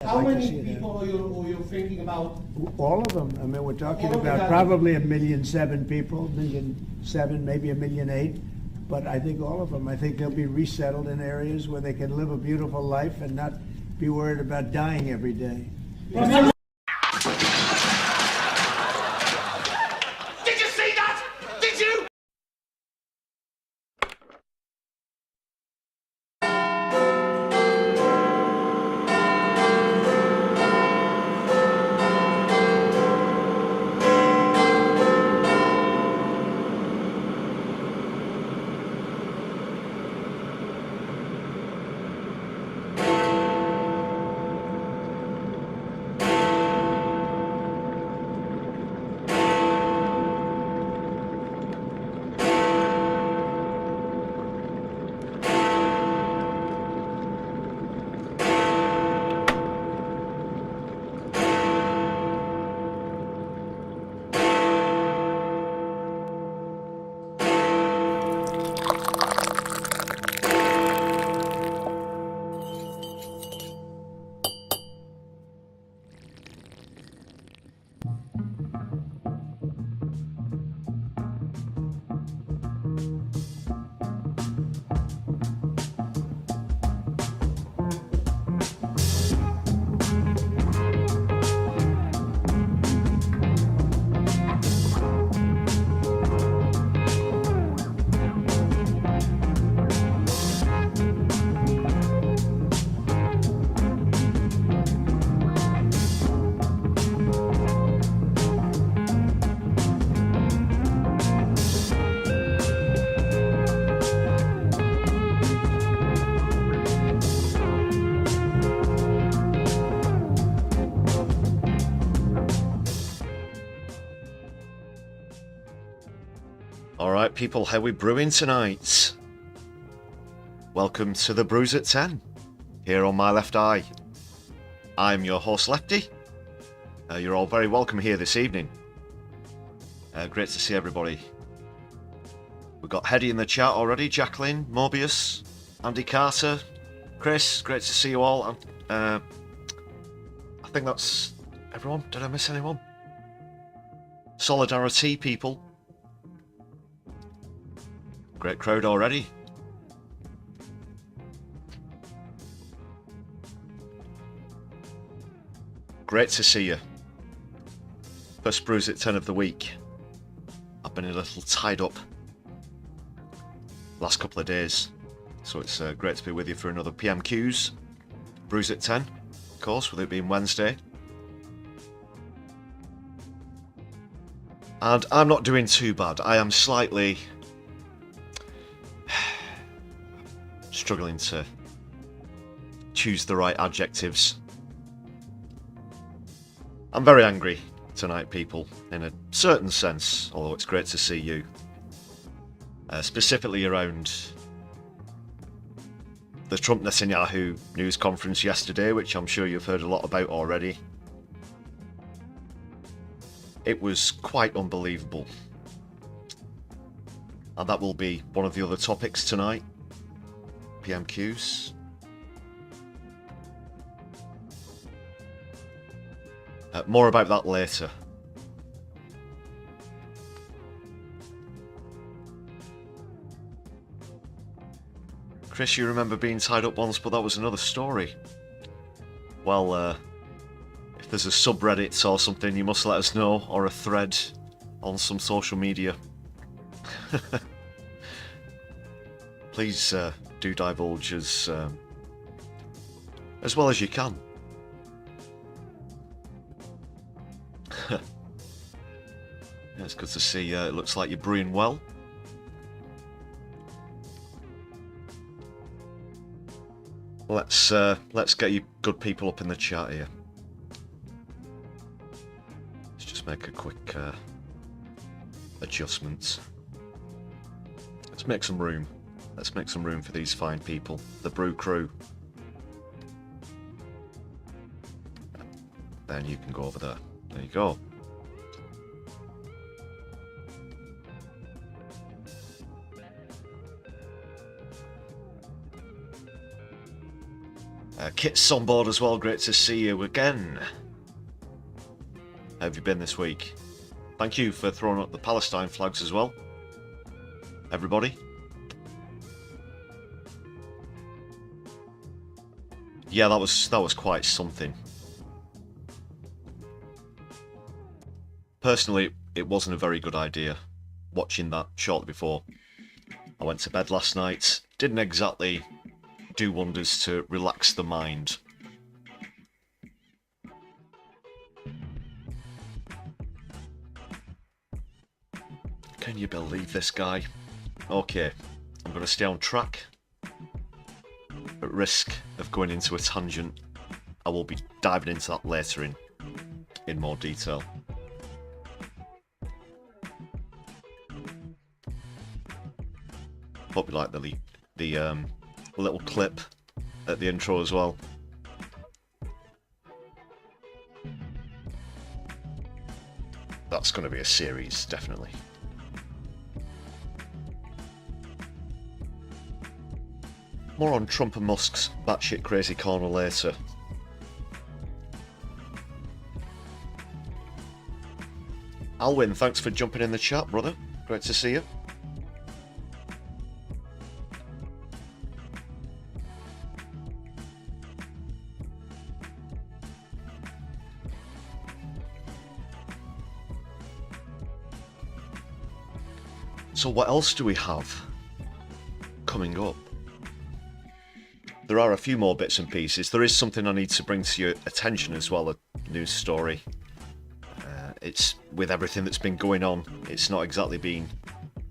How many people are you thinking about? All of them. I mean, we're talking about them. probably 1,000,007 people, 1,000,007, maybe 1,000,008. But I think all of them. I think they'll be resettled in areas where they can live a beautiful life and not be worried about dying every day. Did you see that? Did you? Alright people, how we brewing tonight? Welcome to the Brews at 10, here on my left eye. I'm your host Lefty. You're all very welcome here this evening. Great to see everybody. We've got Hedy in the chat already, Jacqueline, Mobius, Andy Carter, Chris, great to see you all. I think that's everyone. Did I miss anyone? Solidari-Tea people. Great crowd already. Great to see you. First Brews at 10 of the week. I've been a little tied up last couple of days, so it's great to be with you for another PMQs. Brews at 10, of course, with it being Wednesday. And I'm not doing too bad. I am slightly struggling to choose the right adjectives. I'm very angry tonight, people, in a certain sense, although it's great to see you. Specifically around the Trump-Netanyahu news conference yesterday, which I'm sure you've heard a lot about already. It was quite unbelievable. And that will be one of the other topics tonight. PMQs. More about that later. Chris, you remember being tied up once, but that was another story. Well, if there's a subreddit or something, you must let us know, or a thread on some social media. Please do divulge as well as you can. Yeah, it's good to see. It looks like you're brewing well. Let's get you good people up in the chat here. Let's just make a quick adjustment. Let's make some room. Let's make some room for these fine people, the brew crew. Then you can go over there. There you go. Kit's on board as well, great to see you again. How have you been this week? Thank you for throwing up the Palestine flags as well, everybody. Yeah, that was quite something. Personally, it wasn't a very good idea watching that shortly before I went to bed last night. Didn't exactly do wonders to relax the mind. Can you believe this guy? Okay, I'm going to stay on track. At risk of going into a tangent, I will be diving into that later in more detail. Hope you like the little clip at the intro as well. That's going to be a series, definitely. More on Trump and Musk's batshit crazy corner later. Alwyn, thanks for jumping in the chat, brother. Great to see you. So what else do we have coming up? There are a few more bits and pieces. There is something I need to bring to your attention as well, a news story. It's with everything that's been going on, it's not exactly been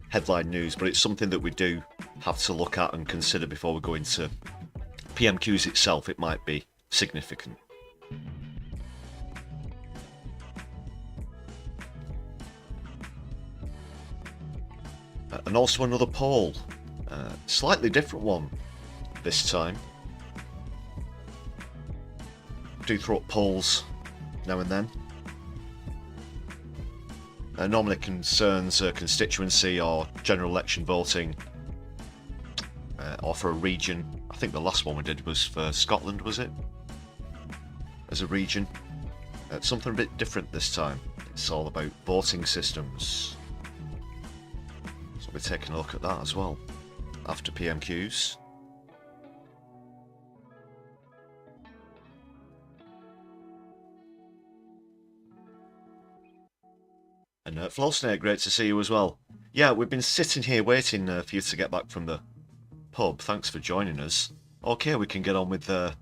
headline news, but it's something that we do have to look at and consider before we go into PMQs itself. It might be significant. And also another poll, slightly different one this time. Do throw up polls now and then. Normally concerns constituency or general election voting, or for a region. I think the last one we did was for Scotland, was it? As a region. Something a bit different this time. It's all about voting systems. So we're taking a look at that as well after PMQs. And Flow Snake, great to see you as well. Yeah, we've been sitting here waiting for you to get back from the pub. Thanks for joining us. Okay, we can get on with the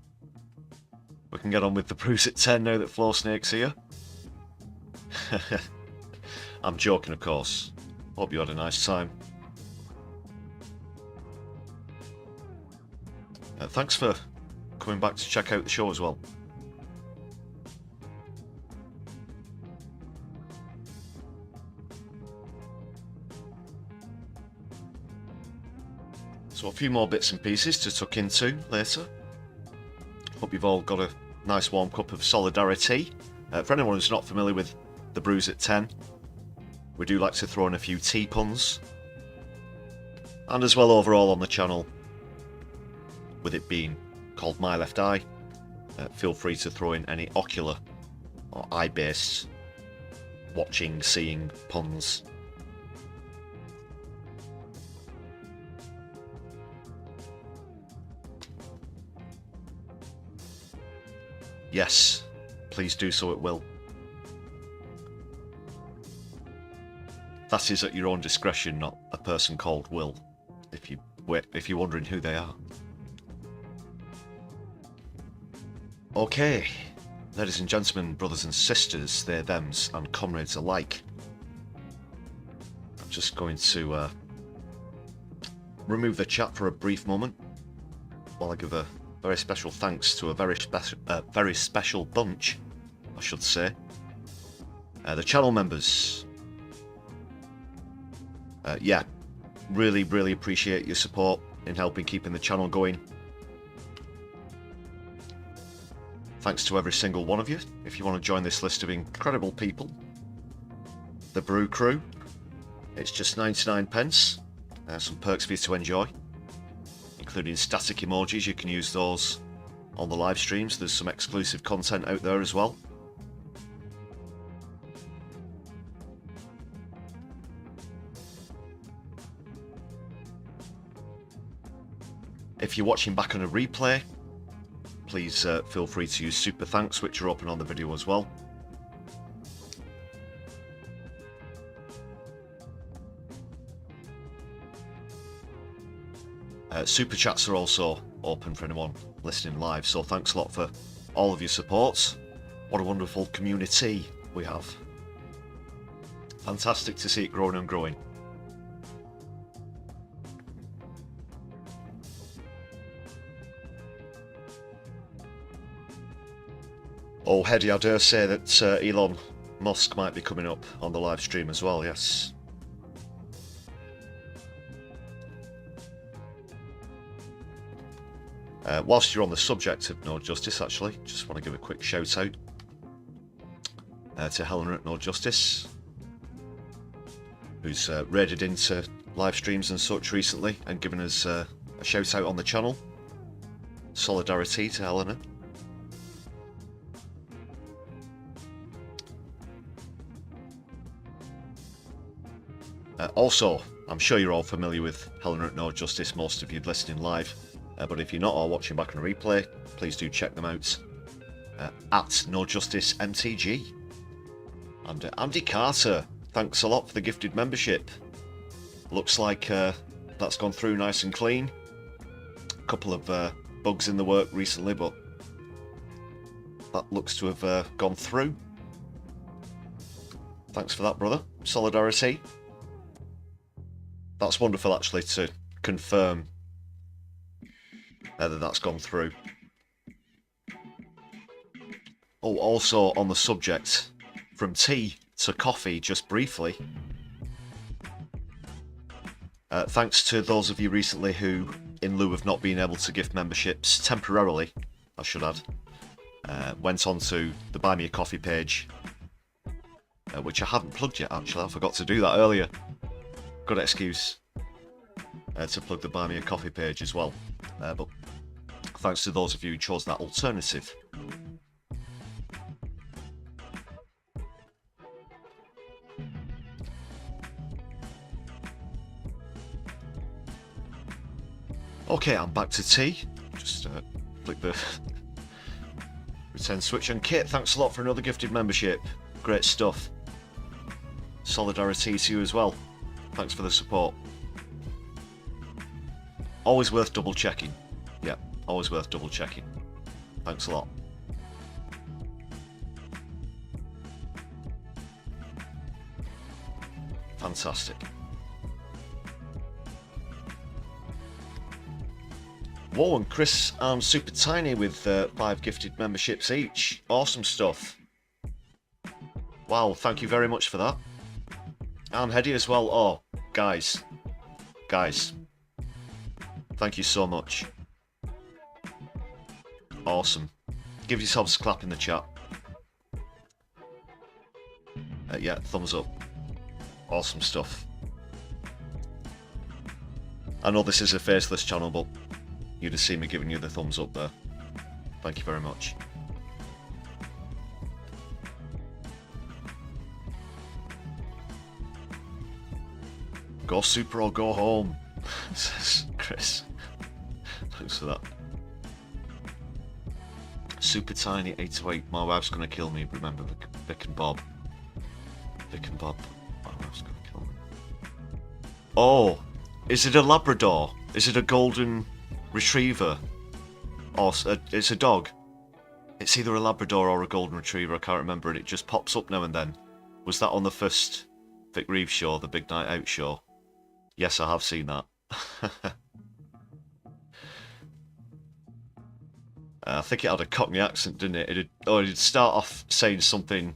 Brews at 10 now that Flow Snake's here. I'm joking, of course. Hope you had a nice time. Thanks for coming back to check out the show as well. So a few more bits and pieces to tuck into later. Hope you've all got a nice warm cup of Solidari-Tea. For anyone who's not familiar with the Brews at 10, we do like to throw in a few tea puns. And as well overall on the channel, with it being called My Left Eye, feel free to throw in any ocular or eye-based watching, seeing puns. Yes, please do so, it will. That is at your own discretion, not a person called Will, if you're wondering who they are. Okay, ladies and gentlemen, brothers and sisters, they, thems, and comrades alike. I'm just going to remove the chat for a brief moment while I give a very special thanks to a very special bunch, I should say. The channel members. Yeah, really appreciate your support in helping keeping the channel going. Thanks to every single one of you. If you want to join this list of incredible people, the Brew Crew, it's just 99 pence. Some perks for you to enjoy, including static emojis. You can use those on the live streams. There's some exclusive content out there as well. If you're watching back on a replay, please feel free to use super thanks, which are open on the video as well. Super chats are also open for anyone listening live, so thanks a lot for all of your support. What a wonderful community we have. Fantastic to see it growing and growing. Oh, Hedy, I dare say that Elon Musk might be coming up on the live stream as well, yes. Whilst you're on the subject of No Justice, actually, just want to give a quick shout out to Helena at No Justice, who's raided into live streams and such recently and given us a shout out on the channel. Solidari-Tea to Helena. Also, I'm sure you're all familiar with Helena at No Justice, most of you listening live. But if you're not or watching back on a replay, please do check them out at No Justice MTG. And Andy Carter, thanks a lot for the gifted membership. Looks like that's gone through nice and clean. A couple of bugs in the work recently, but that looks to have gone through. Thanks for that, brother. Solidarity. That's wonderful, actually, to confirm that that's gone through. Oh, also on the subject, from tea to coffee, just briefly. Thanks to those of you recently who, in lieu of not being able to gift memberships temporarily, I should add, went on to the Buy Me a Coffee page, which I haven't plugged yet, actually. I forgot to do that earlier. Good excuse to plug the Buy Me a Coffee page as well. But thanks to those of you who chose that alternative. Okay, I'm back to tea. Just click the return switch. And Kit, thanks a lot for another gifted membership. Great stuff. Solidarity to you as well. Thanks for the support. Always worth double checking. Yeah, always worth double checking. Thanks a lot. Fantastic. Whoa, and Chris and Super Tiny with 5 gifted memberships each. Awesome stuff. Wow, thank you very much for that. And Hedy as well. Oh, guys. Thank you so much. Awesome. Give yourselves a clap in the chat. Yeah, thumbs up. Awesome stuff. I know this is a faceless channel, but you'd have seen me giving you the thumbs up there. Thank you very much. Go super or go home, says Chris. Thanks for that. Super Tiny 828. My wife's gonna kill me. Remember Vic and Bob. Vic and Bob. My wife's gonna kill me. Oh, is it a Labrador? Is it a golden retriever? Or it's a dog? It's either a Labrador or a golden retriever. I can't remember, and it just pops up now and then. Was that on the first Vic Reeves show, the Big Night Out show? Yes, I have seen that. I think it had a Cockney accent, didn't it? It'd start off saying something,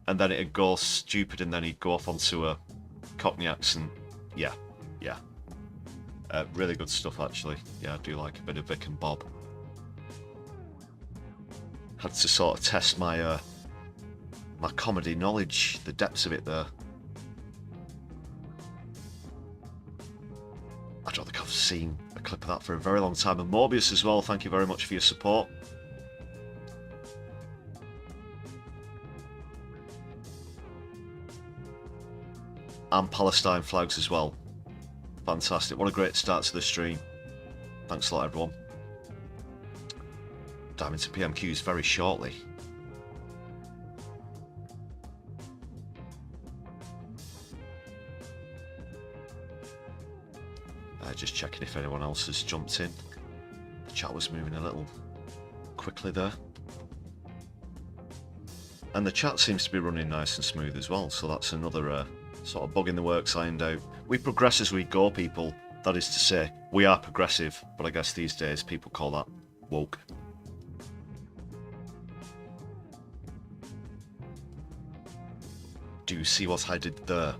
and then it'd go stupid, and then he'd go off onto a Cockney accent. Yeah. Really good stuff, actually. Yeah, I do like a bit of Vic and Bob. Had to sort of test my my comedy knowledge, the depths of it there. I don't think I've seen a clip of that for a very long time. And Morbius as well, thank you very much for your support. And Palestine flags as well. Fantastic. What a great start to the stream. Thanks a lot, everyone. Dive into PMQs very shortly. Just checking if anyone else has jumped in. The chat was moving a little quickly there. And the chat seems to be running nice and smooth as well, so that's another sort of bug in the works ironed out. We progress as we go, people. That is to say, we are progressive, but I guess these days people call that woke. Do you see what I did there?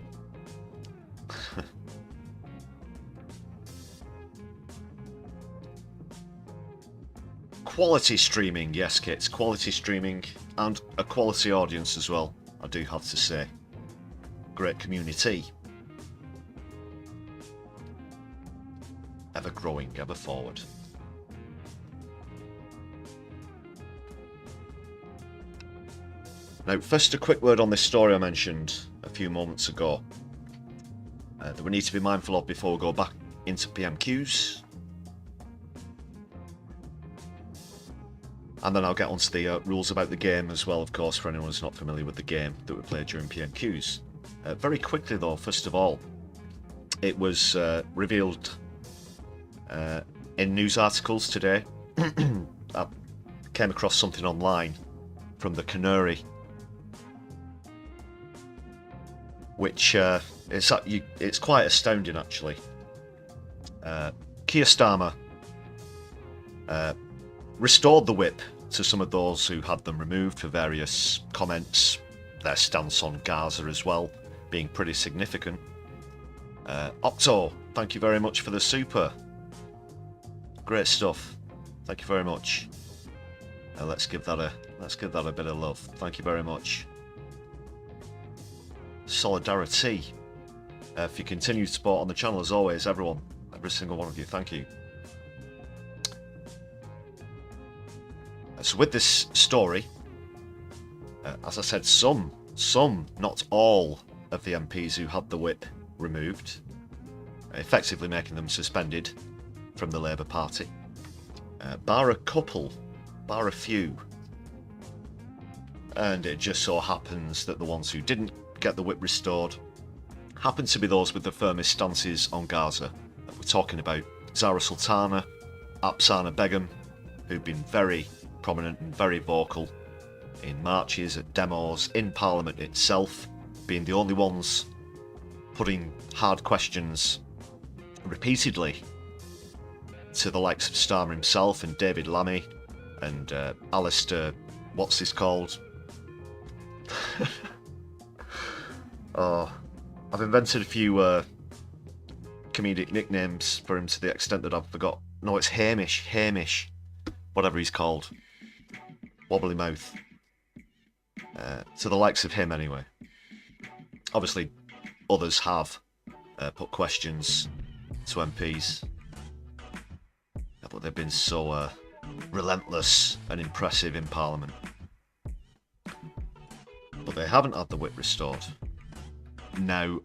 Quality streaming, yes kids, quality streaming, and a quality audience as well, I do have to say. Great community. Ever growing, ever forward. Now, first a quick word on this story I mentioned a few moments ago that we need to be mindful of before we go back into PMQs. And then I'll get onto the rules about the game as well, of course, for anyone who's not familiar with the game that we played during PMQs. Very quickly though, first of all, it was revealed in news articles today. I came across something online from the Canary, which it's quite astounding actually. Keir Starmer restored the whip to some of those who had them removed for various comments, their stance on Gaza as well being pretty significant. Octo, thank you very much for the super. Great stuff. Thank you very much. Let's give that a bit of love. Thank you very much. Solidari-Tea, for your continued support on the channel as always, everyone, every single one of you. Thank you. So with this story, as I said, some, not all of the MPs who had the whip removed, effectively making them suspended from the Labour Party, bar a few, and it just so happens that the ones who didn't get the whip restored happen to be those with the firmest stances on Gaza. We're talking about Zara Sultana, Apsana Begum, who've been very prominent and very vocal in marches, at demos, in Parliament itself, being the only ones putting hard questions repeatedly to the likes of Starmer himself and David Lammy and Alistair, what's this called? Oh, I've invented a few comedic nicknames for him to the extent that I've forgot. No, it's Hamish, whatever he's called. Wobbly mouth. To the likes of him, anyway. Obviously, others have put questions to MPs, but they've been so relentless and impressive in Parliament. But they haven't had the whip restored. Now,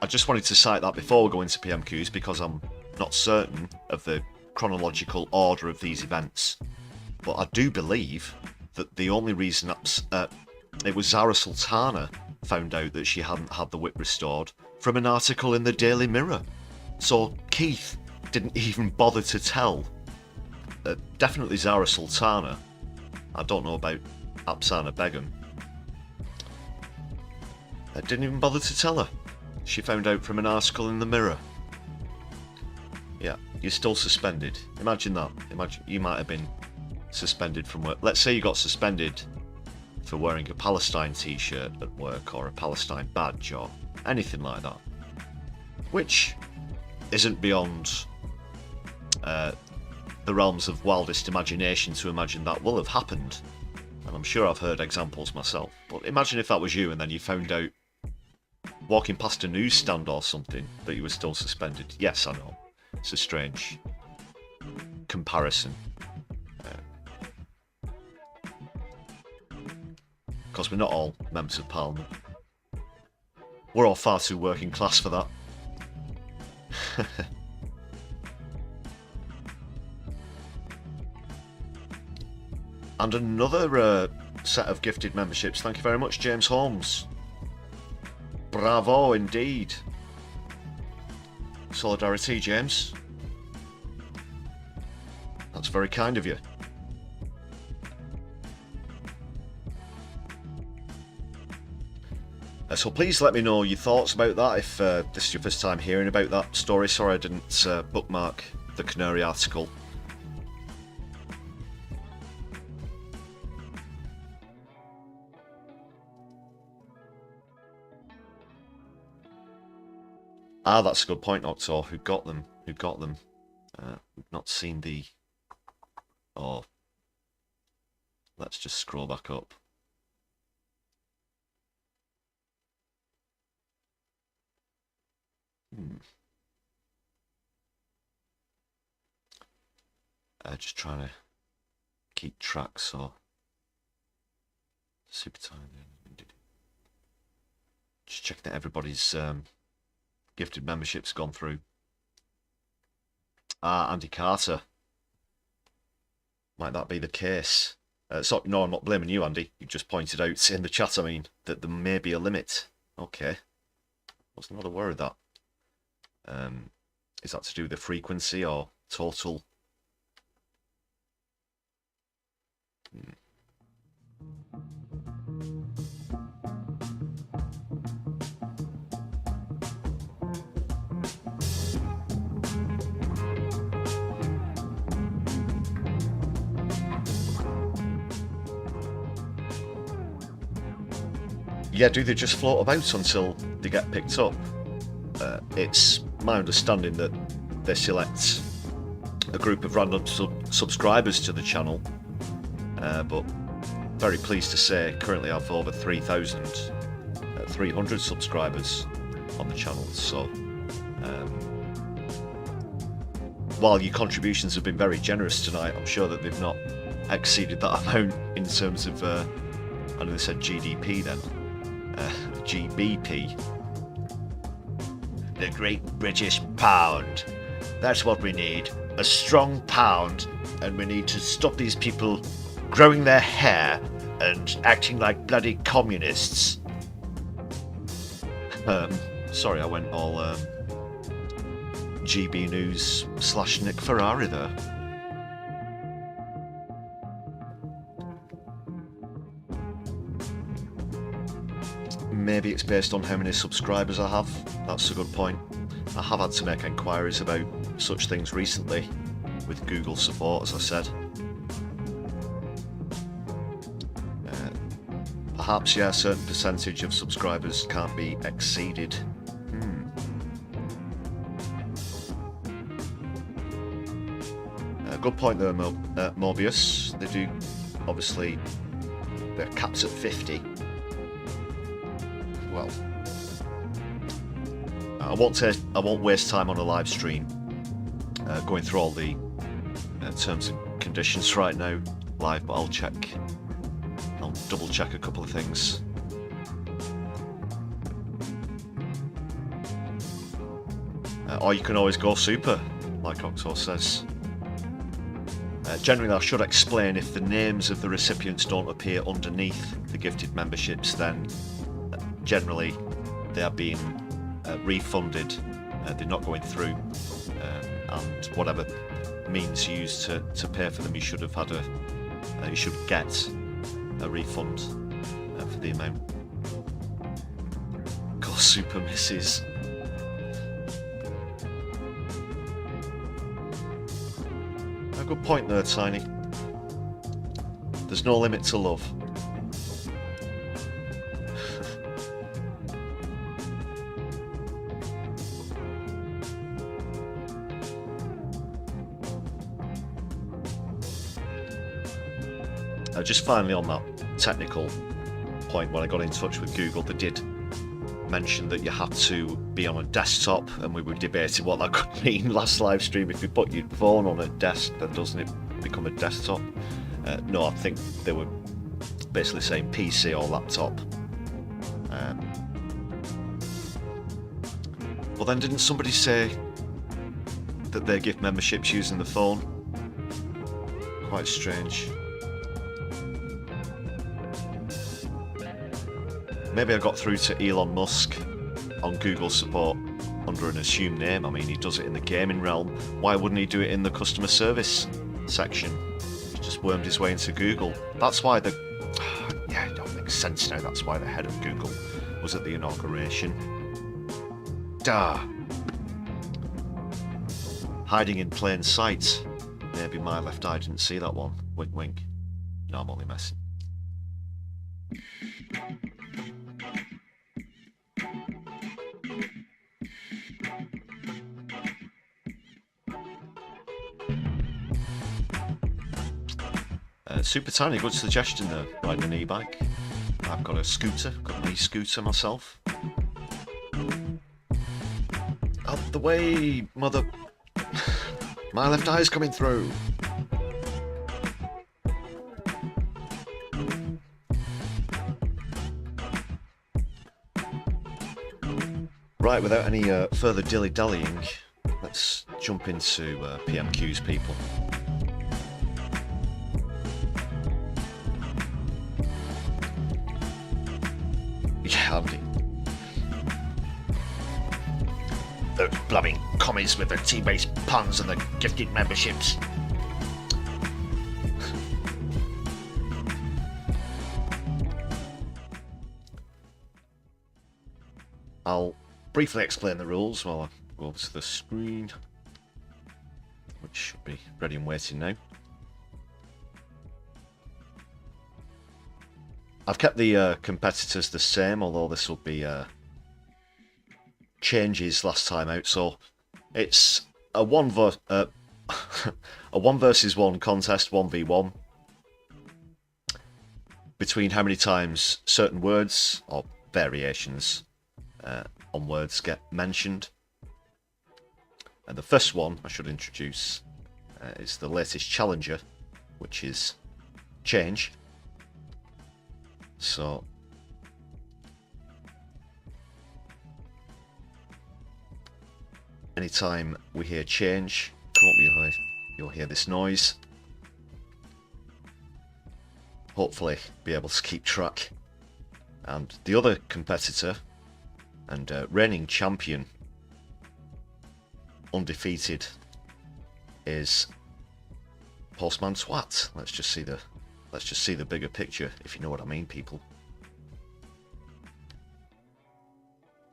I just wanted to cite that before we go into PMQs because I'm not certain of the chronological order of these events. But I do believe that the only reason it was Zara Sultana found out that she hadn't had the whip restored from an article in the Daily Mirror. So Keith didn't even bother to tell. Definitely Zara Sultana. I don't know about Apsana Begum. Didn't even bother to tell her. She found out from an article in the Mirror. Yeah, you're still suspended. Imagine that. Imagine you might have been suspended from work. Let's say you got suspended for wearing a Palestine t-shirt at work or a Palestine badge or anything like that, which isn't beyond the realms of wildest imagination to imagine that will have happened, and I'm sure I've heard examples myself. But imagine if that was you and then you found out walking past a newsstand or something that you were still suspended. Yes, I know, it's a strange comparison. Because we're not all members of Parliament. We're all far too working class for that. And another set of gifted memberships. Thank you very much, James Holmes. Bravo indeed. Solidari-Tea, James. That's very kind of you. So please let me know your thoughts about that if this is your first time hearing about that story. Sorry I didn't bookmark the Canary article. Ah, that's a good point, Octor. Who got them? Who got them? We've not seen the... Oh. Let's just scroll back up. Just trying to keep track, so... Super time. Just checking that everybody's gifted membership's gone through. Ah, Andy Carter. Might that be the case? So, no, I'm not blaming you, Andy. You just pointed out in the chat, I mean, that there may be a limit. Okay. Wasn't not aware of that. Is that to do with the frequency or total? Yeah, do they just float about until they get picked up? It's my understanding that they select a group of random subscribers to the channel, but very pleased to say currently I have over 3,300 subscribers on the channel, so while your contributions have been very generous tonight, I'm sure that they've not exceeded that amount in terms of, I know they said GDP then, GBP. The Great British Pound. That's what we need. A strong pound, and we need to stop these people growing their hair and acting like bloody communists. Sorry, I went all GB News / Nick Ferrari there. Maybe it's based on how many subscribers I have. That's a good point. I have had to make inquiries about such things recently with Google support, as I said. Perhaps, yeah, a certain percentage of subscribers can't be exceeded. Good point there, Morbius. They do, obviously, they're capped at 50. Well, I won't waste time on a live stream going through all the terms and conditions right now live, but I'll double check a couple of things. Or you can always go super, like Octo says. Generally, I should explain, if the names of the recipients don't appear underneath the gifted memberships, then generally they are being refunded. They're not going through, and whatever means used to pay for them, you should have had you should get a refund for the amount. Go super misses. A good point there, Tiny. There's no limit to love. Just finally on that technical point, when I got in touch with Google, they did mentioned that you had to be on a desktop, and we were debating what that could mean last live stream. If you put your phone on a desk, then doesn't it become a desktop? No, I think they were basically saying PC or laptop. Well, then didn't somebody say that they give memberships using the phone? Quite strange. Maybe I got through to Elon Musk on Google support under an assumed name. I mean, he does it in the gaming realm. Why wouldn't he do it in the customer service section? He just wormed his way into Google. That's why the... Yeah, it don't make sense now. That's why the head of Google was at the inauguration. Duh. Hiding in plain sight. Maybe my left eye didn't see that one. Wink, wink. No, I'm only messing. Super Tiny, good suggestion there, riding an e-bike. I've got a scooter, got an e-scooter myself. Out the way, mother... My left eye's coming through. Right, without any further dilly-dallying, let's jump into PMQ's people. Yeah, Andy. Those blooming commies with their tea-based puns and the gifted memberships. I'll briefly explain the rules while I go over to the screen, which should be ready and waiting now. I've kept the competitors the same, although this will be changes last time out. So it's a one versus one contest, 1v1, between how many times certain words or variations on words get mentioned. And the first one I should introduce is the latest challenger, which is change. So anytime we hear change, come up, you'll hear this noise. Hopefully be able to keep track. And the other competitor and reigning champion, undefeated, is Postman Twat. Let's just see the bigger picture, if you know what I mean, people.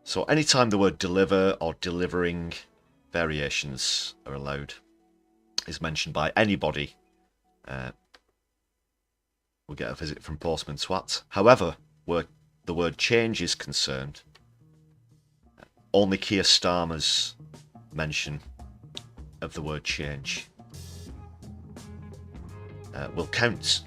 So anytime the word deliver or delivering, variations are allowed, is mentioned by anybody, we'll get a visit from Postman Twat. However, where the word change is concerned, only Keir Starmer's mention of the word change will count.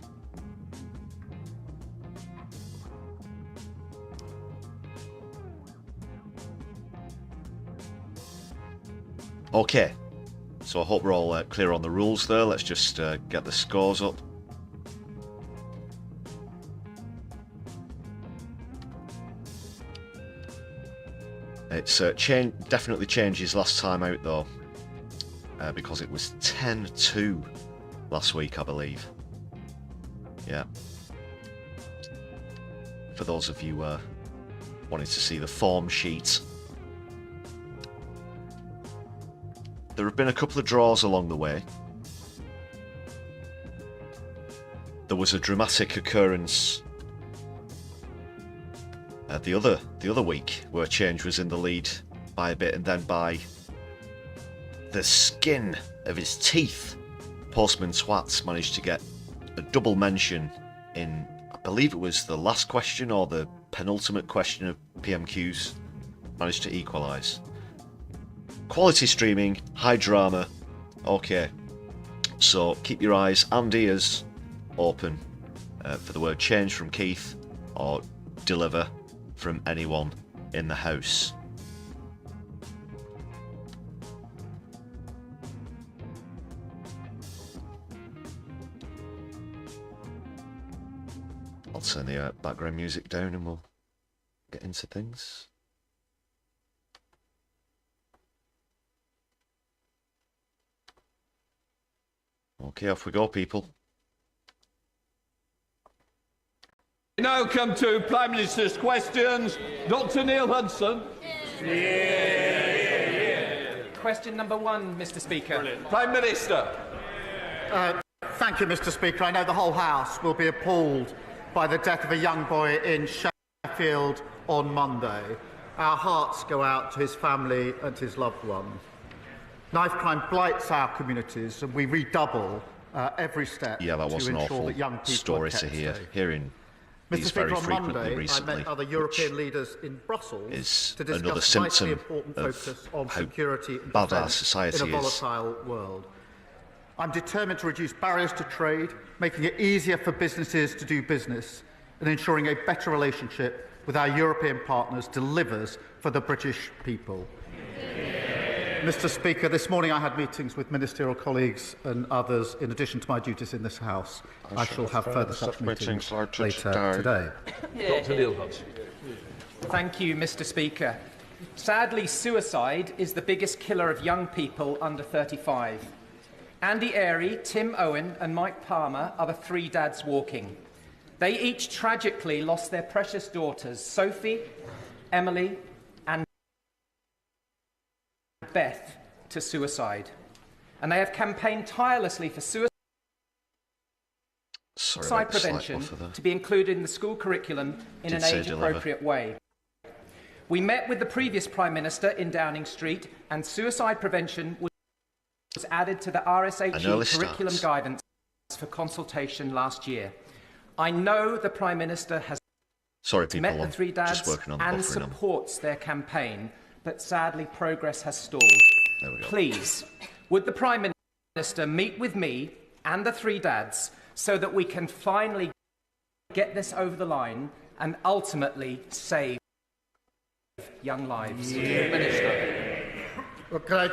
Okay, so I hope we're all clear on the rules there. Let's just get the scores up. It's definitely changes last time out though, because it was 10-2 last week, I believe. Yeah. For those of you wanting to see the form sheet. There have been a couple of draws along the way. There was a dramatic occurrence the other week where change was in the lead by a bit, and then by the skin of his teeth, Postman Twat managed to get a double mention in, I believe it was the last question or the penultimate question of PMQs. Managed to equalise. Quality streaming, high drama. Okay, so keep your eyes and ears open for the word change from Keith or deliver from anyone in the house. I'll turn the background music down and we'll get into things. Okay, off we go, people. We now come to Prime Minister's questions. Dr. Neil Hudson. Question number 1, Mr. Speaker. Brilliant. Prime Minister. Thank you, Mr. Speaker. I know the whole House will be appalled by the death of a young boy in Sheffield on Monday. Our hearts go out to his family and his loved ones. Knife crime blights our communities, and we redouble every step Yeah, that was to an ensure awful that young people story are kept to hear. safe. Hearing Mr. these Speaker, very on frequently Monday, recently, I met other European leaders in Brussels is to discuss another vitally symptom important of focus on how security and bad our defence society in a is. volatile world. I'm determined to reduce barriers to trade, making it easier for businesses to do business, and ensuring a better relationship with our European partners delivers for the British people. Mr. Speaker, this morning I had meetings with ministerial colleagues and others in addition to my duties in this House. I shall have further such meetings later today. Dr. Neil Hudson. Thank you, Mr. Speaker. Sadly, suicide is the biggest killer of young people under 35. Andy Airy, Tim Owen and Mike Palmer are the 3 dads walking. They each tragically lost their precious daughters, Sophie, Emily and Beth, to suicide. And they have campaigned tirelessly for suicide prevention to be included in the school curriculum in an age-appropriate way. We met with the previous Prime Minister in Downing Street, and suicide prevention was added to the RSHE curriculum guidance for consultation last year. I know the Prime Minister has met the 3 dads and supports their campaign, but sadly progress has stalled. Please, would the Prime Minister meet with me and the 3 dads so that we can finally get this over the line and ultimately save young lives? Minister. Well, can I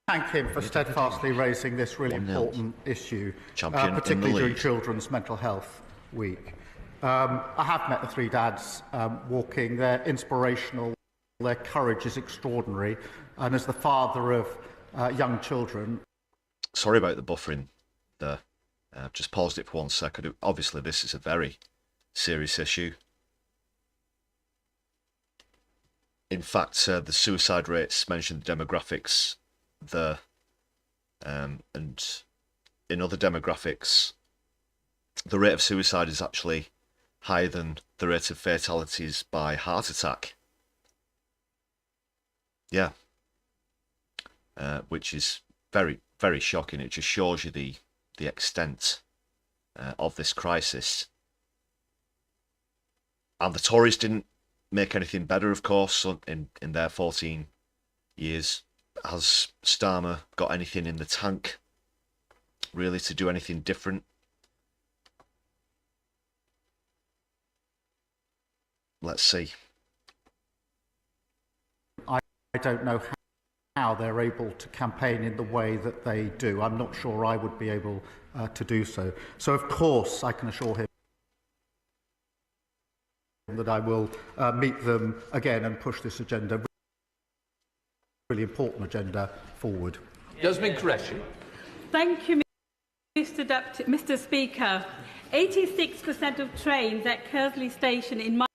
thank him for steadfastly raising this really important issue, particularly during Children's Mental Health Week. I have met the 3 dads walking. They're inspirational. Their courage is extraordinary. And as the father of young children... Sorry about the buffering there. Just paused it for 1 second. Obviously, this is a very serious issue. In fact, the suicide rates mentioned the demographics there, and in other demographics, the rate of suicide is actually higher than the rate of fatalities by heart attack. Yeah, which is very, very shocking. It just shows you the extent of this crisis. And the Tories didn't make anything better, of course, in their 14 years. Has Starmer got anything in the tank, really, to do anything different? Let's see. I don't know how they're able to campaign in the way that they do. I'm not sure I would be able to do so. So, of course, I can assure him that I will meet them again and push this agenda, really important agenda, forward. Jasmine Qureshi. Thank you, Mr. Speaker. 86% of trains at Kersley Station in my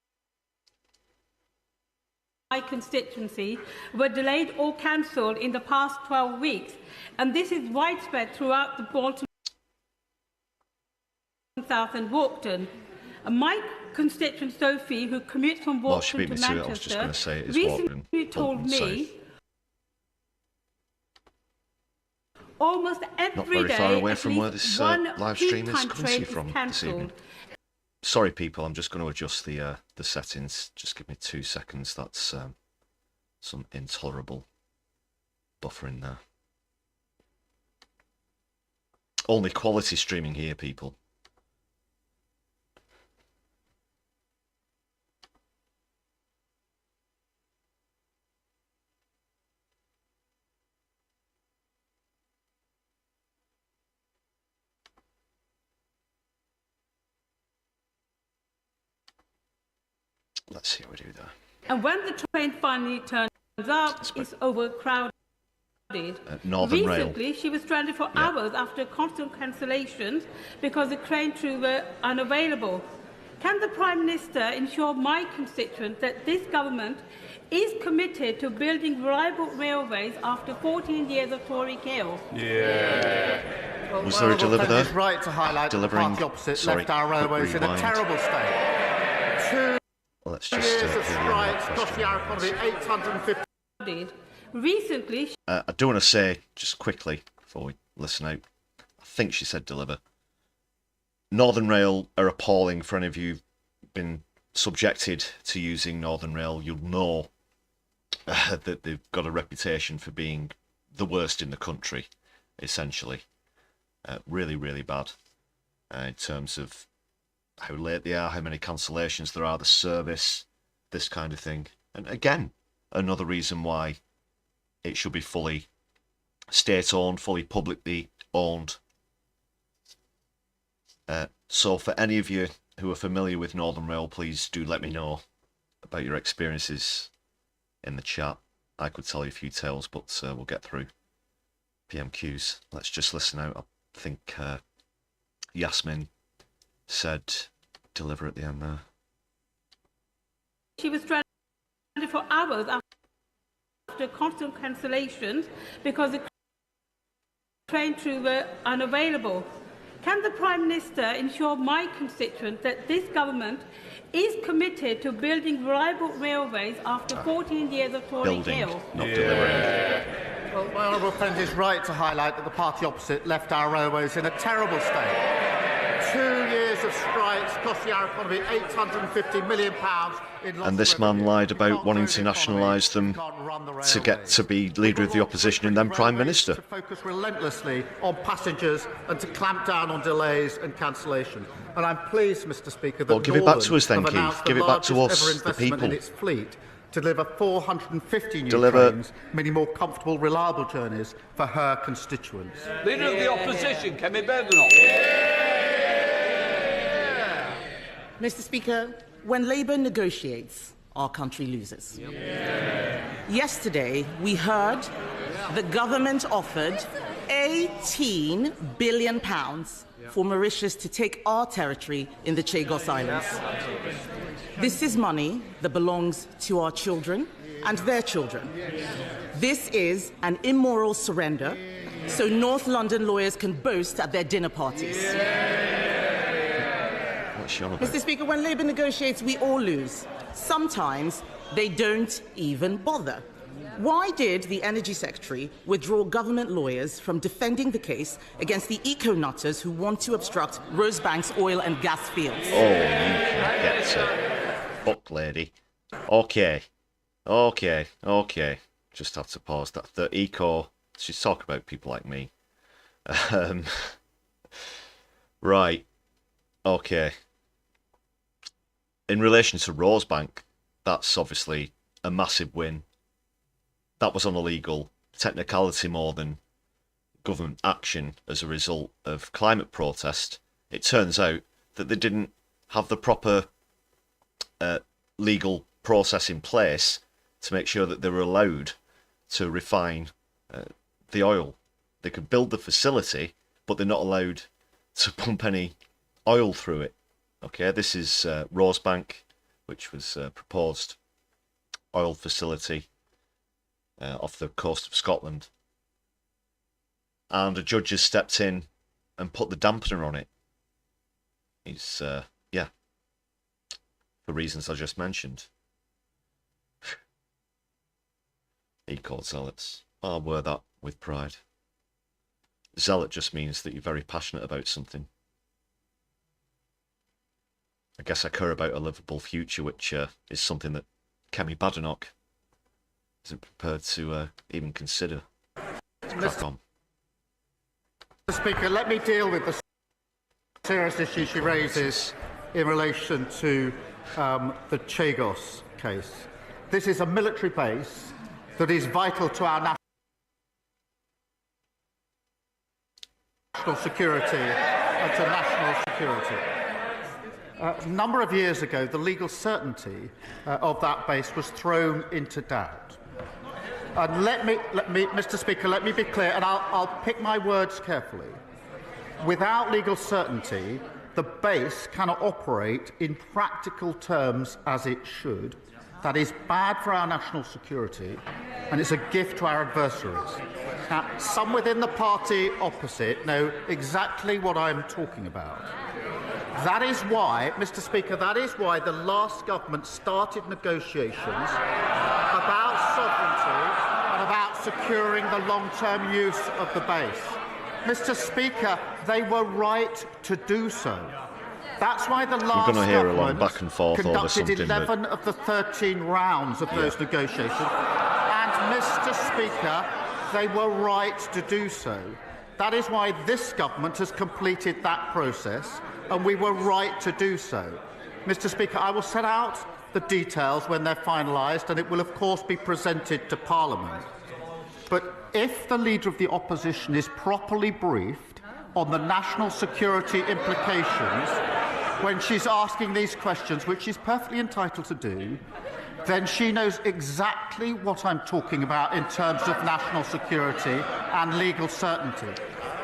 constituency were delayed or cancelled in the past 12 weeks, and this is widespread throughout the Bolton South and Walkden. My constituent Sophie, who commutes from Walkden to Manchester, recently told me almost every day, far away from where this live stream is coming to you from this evening. Sorry, people, I'm just going to adjust the settings. Just give me 2 seconds. That's some intolerable buffering there. Only quality streaming here, people. Let's see what we do there. And when the train finally turns up, it's overcrowded. Northern Recently, Rail. she was stranded for hours after constant cancellations because the train crew were unavailable. Can the Prime Minister ensure my constituents that this government is committed to building reliable railways after 14 years of Tory chaos? Well, Was there a deliver there? Is right to highlight that the party opposite left our railways in a terrible state. Let's just Years of strikes cost the our economy 850. Recently, I do want to say, just quickly, before we listen out, I think she said deliver. Northern Rail are appalling. For any of you who've been subjected to using Northern Rail, you'll know that they've got a reputation for being the worst in the country, essentially. Really, really bad in terms of how late they are, how many cancellations there are, the service, this kind of thing. And again, another reason why it should be fully state-owned, fully publicly owned. So for any of you who are familiar with Northern Rail, please do let me know about your experiences in the chat. I could tell you a few tales, but we'll get through PMQs. Let's just listen out. I think Yasmin said deliver at the end there. she was stranded for hours after constant cancellations because the train crew were unavailable. Can the Prime Minister ensure my constituents that this government is committed to building reliable railways after 14 years of Tory chaos? Not delivering. Well, my honourable friend is right to highlight that the party opposite left our railways in a terrible state. 2 years of strikes cost the our economy £850 million. And this man lied about wanting to nationalise them to get to be leader of the opposition and then Prime Minister. To focus relentlessly on passengers and to clamp down on delays and cancellation. And I'm pleased, Mr. Speaker, that well, give it back to us then, Keith. Give it back to us, the people. In its fleet to deliver 450 new Deliver. trains, many more comfortable, reliable journeys for her constituents. Leader of the opposition, Kemi Bergenhoff. Mr. Speaker, when Labour negotiates, our country loses. Yesterday, we heard the government offered £18 billion for Mauritius to take our territory in the Chagos Islands. This is money that belongs to our children and their children. This is an immoral surrender, so North London lawyers can boast at their dinner parties. Mr. Speaker, when Labour negotiates, we all lose. Sometimes they don't even bother. Why did the Energy Secretary withdraw government lawyers from defending the case against the eco-nutters who want to obstruct Rosebank's oil and gas fields? Oh, you can get it. Fuck, lady. Okay. Just have to pause that. The eco... She's talking about people like me. Right. Okay. In relation to Rosebank, that's obviously a massive win. That was on a legal technicality more than government action as a result of climate protest. It turns out that they didn't have the proper legal process in place to make sure that they were allowed to refine the oil. They could build the facility, but they're not allowed to pump any oil through it. Okay, this is Rosebank, which was a proposed oil facility off the coast of Scotland. And a judge has stepped in and put the dampener on it. He's, yeah, for reasons I just mentioned. Eco zealots. I'll wear that with pride. Zealot just means that you're very passionate about something. I guess I care about a livable future, which is something that Kemi Badenoch isn't prepared to even consider. Crack on. Mr. Speaker, let me deal with the serious issue she raises in relation to the Chagos case. This is a military base that is vital to our national security and to national security. A number of years ago, the legal certainty of that base was thrown into doubt. And let me, Mr. Speaker, let me be clear, and I'll pick my words carefully. Without legal certainty, the base cannot operate in practical terms as it should. That is bad for our national security, and it's a gift to our adversaries. Now, some within the party opposite know exactly what I'm talking about. That is why, Mr. Speaker, that is why the last government started negotiations about sovereignty and about securing the long-term use of the base. Mr. Speaker, they were right to do so. That's why the last We're going to hear a long government back and forth over something. conducted 11 of the 13 rounds of those negotiations. And, Mr. Speaker, they were right to do so. That is why this government has completed that process, and we were right to do so. Mr. Speaker, I will set out the details when they're finalised, and it will, of course, be presented to Parliament. But if the Leader of the Opposition is properly briefed on the national security implications when she's asking these questions, which she's perfectly entitled to do, then she knows exactly what I'm talking about in terms of national security and legal certainty.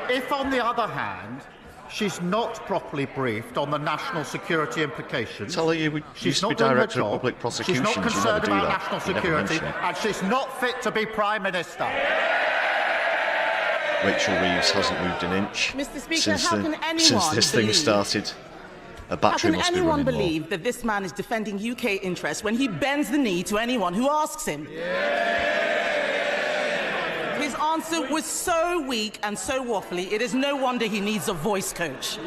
If, on the other hand, she's not properly briefed on the national security implications, Tell her you she's used to be not doing her Director of job, Public Prosecutions. she's not concerned you never do about that. national You never security, mention it. and she's not fit to be Prime Minister. Rachel Reeves hasn't moved an inch Mr. Speaker, since, how can anyone since this thing believe- started. A How battery can must be anyone running believe that this man is defending UK interests when he bends the knee to anyone who asks him? His answer was so weak and so waffly, it is no wonder he needs a voice coach.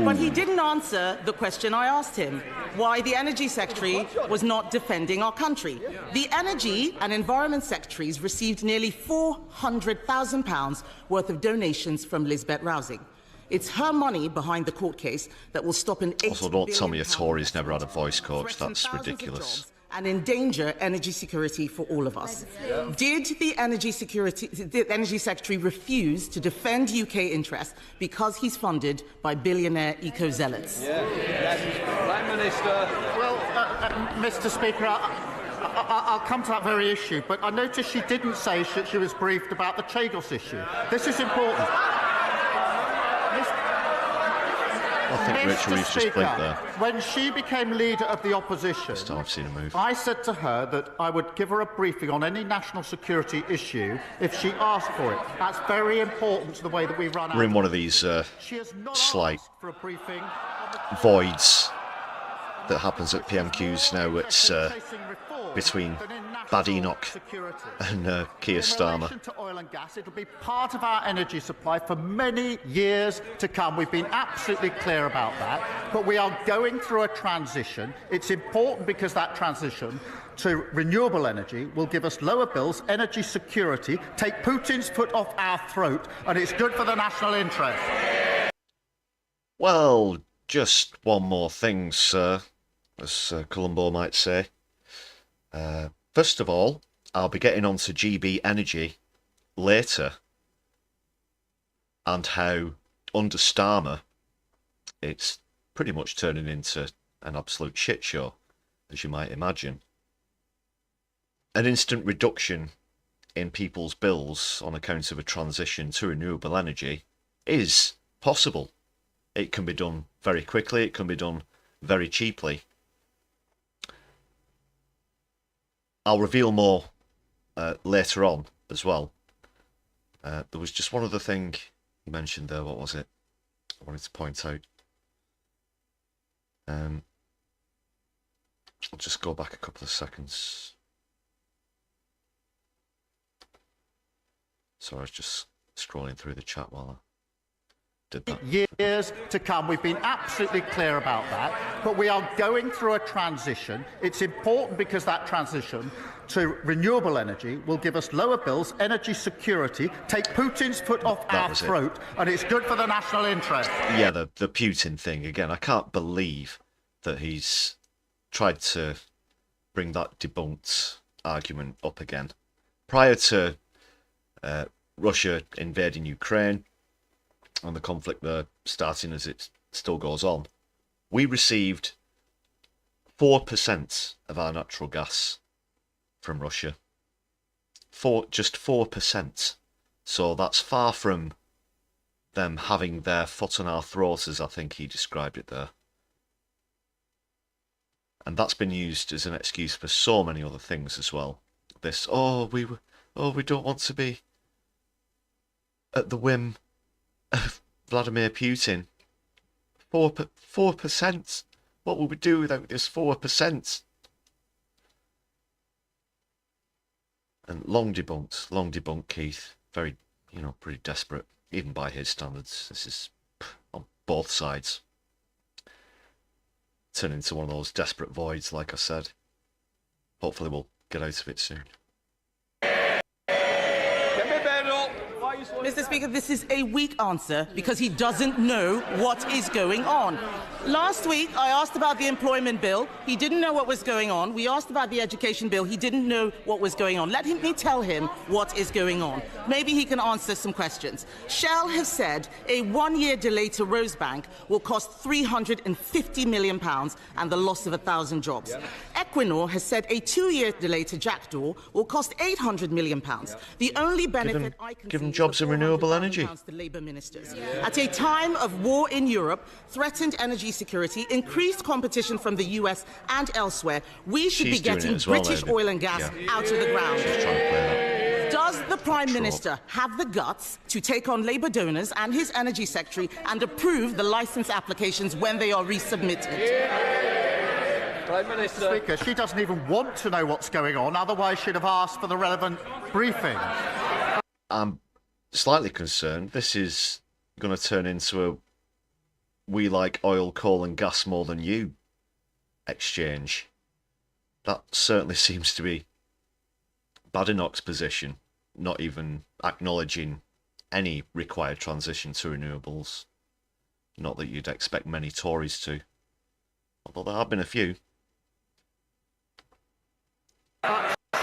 But he didn't answer the question I asked him, why the Energy Secretary was not defending our country. The Energy and Environment Secretaries received nearly £400,000 worth of donations from Lisbeth Rousing. It's her money behind the court case that will stop an £8 Also, don't tell me a billion Tory's never had a voice coach. threaten That's thousands of ridiculous. jobs and endanger energy security for all of us. Did the Energy Secretary refuse to defend UK interests because he's funded by billionaire eco-zealots? Prime Minister. Well, Mr. Speaker, I'll come to that very issue, but I noticed she didn't say she was briefed about the Chagos issue. This is important. I think Rachel Reeves just blinked there. When she became Leader of the Opposition, First time I've seen her move. I said to her that I would give her a briefing on any national security issue if she asked for it. That's very important to the way that we run our... We're in one of these She has not slight asked for a briefing on the... voids that happens at PMQs now. It's between Badenoch and Keir In Starmer. relation to oil and gas, it'll be part of our energy supply for many years to come. We've been absolutely clear about that. But we are going through a transition. It's important because that transition to renewable energy will give us lower bills, energy security, take Putin's foot off our throat, and it's good for the national interest. Well, just one more thing, sir, as Columbo might say. First of all, I'll be getting on to GB Energy later and how, under Starmer, it's pretty much turning into an absolute shit show, as you might imagine. An instant reduction in people's bills on account of a transition to renewable energy is possible. It can be done very quickly, it can be done very cheaply. I'll reveal more later on as well. There was just one other thing you mentioned there. What was it? I wanted to point out. I'll just go back a couple of seconds. Sorry, I was just scrolling through the chat while I did that. Years to come. We've been absolutely clear about that. But we are going through a transition. It's important because that transition to renewable energy will give us lower bills, energy security, take Putin's foot off our throat, and it's good for the national interest. Yeah, the Putin thing. Again, I can't believe that he's tried to bring that debunked argument up again. Prior to Russia invading Ukraine and the conflict there starting as it still goes on. We received 4% of our natural gas from Russia. Just 4%. So that's far from them having their foot on our throats, as I think he described it there. And that's been used as an excuse for so many other things as well. This, we don't want to be at the whim of Vladimir Putin. 4%. What will we do without this 4%? And long debunked, Keith. Very, pretty desperate, even by his standards. This is on both sides. Turn into one of those desperate voids, like I said. Hopefully we'll get out of it soon. Mr. Speaker, this is a weak answer because he doesn't know what is going on. Last week, I asked about the employment bill. He didn't know what was going on. We asked about the education bill. He didn't know what was going on. Let me tell him what is going on. Maybe he can answer some questions. Shell has said a one-year delay to Rosebank will cost £350 million and the loss of 1,000 jobs. Yep. Equinor has said a two-year delay to Jackdaw will cost £800 million. Yep. The only benefit I can give them jobs in renewable energy. To Labour ministers. At a time of war in Europe, threatened energy security, increased competition from the US and elsewhere, we should be getting British oil and gas out of the ground. Does the Prime Minister have the guts to take on Labour donors and his Energy Secretary and approve the licence applications when they are resubmitted? Prime Minister. Speaker, she doesn't even want to know what's going on, otherwise she'd have asked for the relevant briefing. I'm slightly concerned. This is going to turn into a we like oil, coal and gas more than you exchange. That certainly seems to be Badenoch's position, not even acknowledging any required transition to renewables. Not that you'd expect many Tories to, although there have been a few.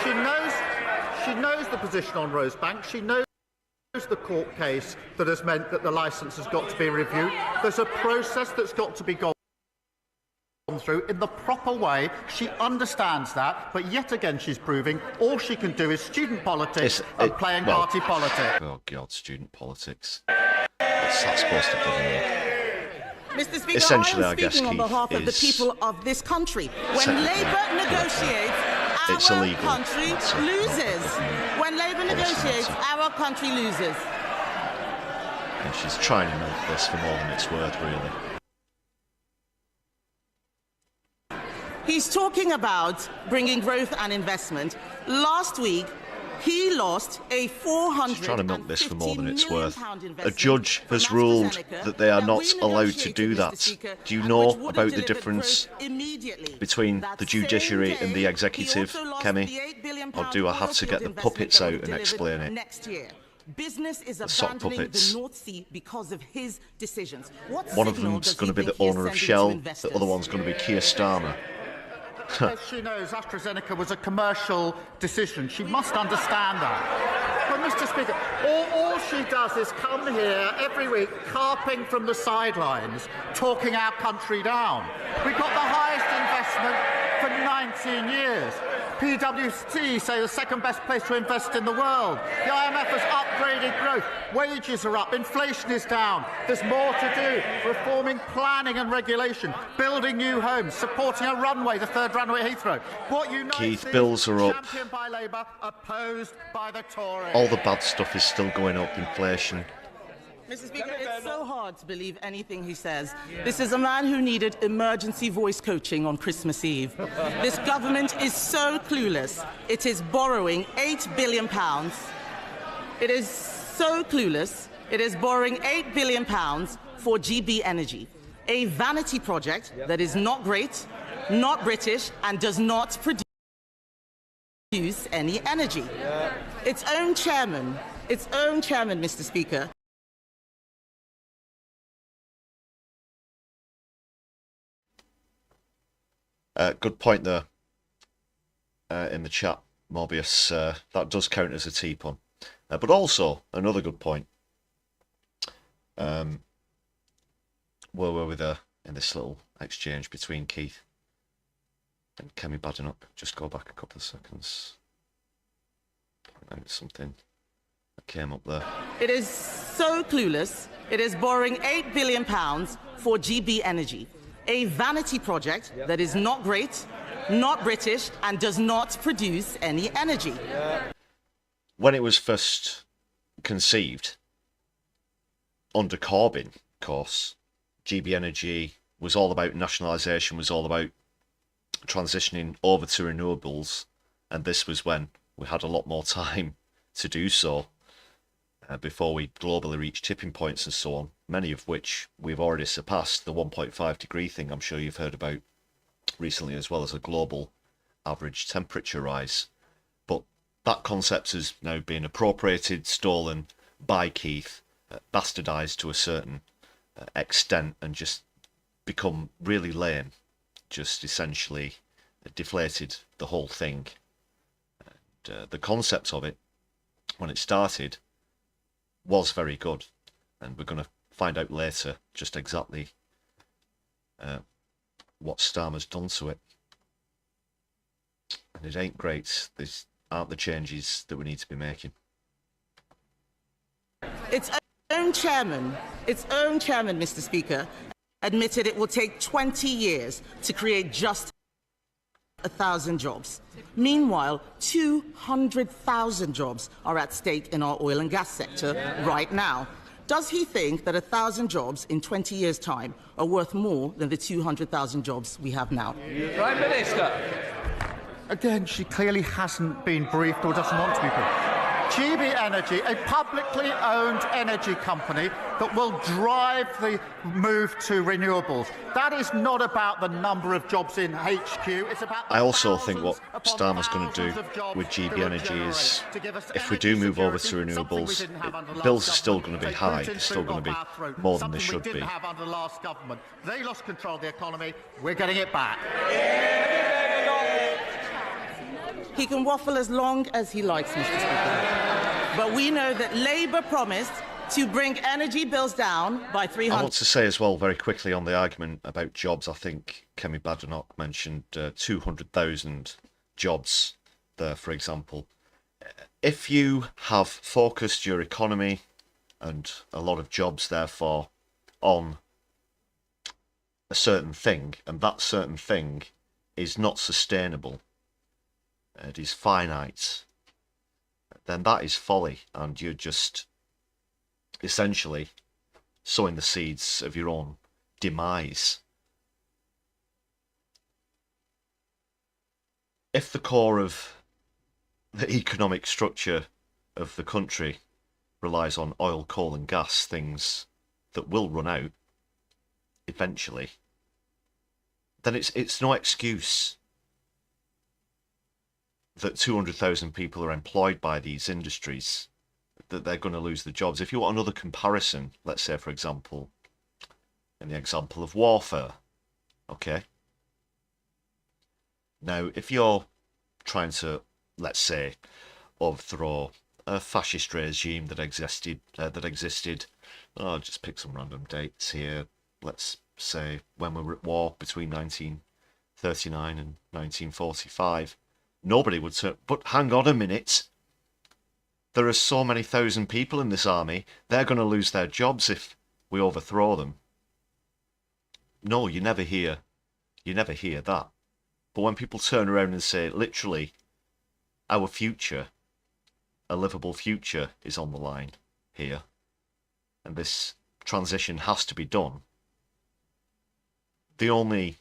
She knows the position on Rosebank. She knows the court case that has meant that the licence has got to be reviewed. There's a process that's got to be gone through in the proper way. She understands that, but yet again she's proving all she can do is student politics and playing party politics. Oh God, student politics. What's that supposed to be? Mr. Speaker, essentially, I am speaking on behalf of the people of this country. When Labour negotiates, our country loses. When Labour negotiates, our country loses. And she's trying to milk this for more than it's worth, really. He's talking about bringing growth and investment. Last week, he lost a She's trying to milk this for more than it's worth. A judge has ruled that they are not allowed to do that. Do you know about the difference between the judiciary and the executive, Kemi? Or do I have to get the puppets out and explain it? Business is sock abandoning puppets. the North Sea because of his decisions. One of them's going to be the owner of Shell, the other one's going to be Keir Starmer. As she knows, AstraZeneca was a commercial decision. She must understand that. But, Mr. Speaker, all she does is come here every week, carping from the sidelines, talking our country down. We've got the highest investment for 19 years. PwC say the second best place to invest in the world. The IMF has upgraded growth. Wages are up. Inflation is down. There's more to do. Reforming planning and regulation. Building new homes. Supporting a runway, the third runway at Heathrow. What unites Keith, bills are up. Championed by Labour, opposed by the Tories. All the bad stuff is still going up. Inflation. Mr. Speaker, it's so hard to believe anything he says. This is a man who needed emergency voice coaching on Christmas Eve. This government is so clueless. It is borrowing £8 billion. It is so clueless. It is borrowing £8 billion for GB Energy, a vanity project that is not great, not British, and does not produce any energy. Its own chairman, Mr. Speaker, good point there in the chat, Morbius. That does count as a T-pun. But also, another good point. where were we there in this little exchange between Keith and Kemi Badenoch? Just go back a couple of seconds. Something that came up there. It is so clueless. It is borrowing £8 billion for GB Energy, a vanity project that is not great, not British, and does not produce any energy. When it was first conceived, under Corbyn, of course, GB Energy was all about nationalisation, was all about transitioning over to renewables, and this was when we had a lot more time to do so before we globally reached tipping points and so on, many of which we've already surpassed. The 1.5 degree thing I'm sure you've heard about recently, as well as a global average temperature rise. But that concept has now been appropriated, stolen by Keith, bastardised to a certain extent, and just become really lame, just essentially deflated the whole thing. The concept of it, when it started, was very good, and we're going to find out later just exactly what Starmer's done to it. And it ain't great. These aren't the changes that we need to be making. Its own chairman, Mr. Speaker, admitted it will take 20 years to create just 1,000 jobs. Meanwhile, 200,000 jobs are at stake in our oil and gas sector right now. Does he think that 1,000 jobs in 20 years' time are worth more than the 200,000 jobs we have now? Prime Minister. Again, she clearly hasn't been briefed or doesn't want to be briefed. GB Energy, a publicly owned energy company that will drive the move to renewables. That is not about the number of jobs in HQ. It's about I also think what Starmer's going to do with GB Energy is, if we do move over to renewables, bills are still going to be high. They're still going to be more than they should be. They lost control of the economy. We're getting it back. He can waffle as long as he likes, Mr. Speaker. But we know that Labour promised to bring energy bills down by 300... I want to say as well, very quickly, on the argument about jobs, I think Kemi Badenoch mentioned 200,000 jobs there, for example. If you have focused your economy and a lot of jobs, therefore, on a certain thing, and that certain thing is not sustainable, it is finite, then that is folly, and you're just essentially sowing the seeds of your own demise. If the core of the economic structure of the country relies on oil, coal and gas, things that will run out eventually, then it's no excuse that 200,000 people are employed by these industries, that they're going to lose the jobs. If you want another comparison, let's say, for example, in the example of warfare, okay? Now, if you're trying to, let's say, overthrow a fascist regime that existed, I'll just pick some random dates here, let's say when we were at war between 1939 and 1945, nobody would say, but hang on a minute, there are so many thousand people in this army, they're going to lose their jobs if we overthrow them. No, you never hear that. But when people turn around and say, literally, our future, a livable future, is on the line here, and this transition has to be done, the only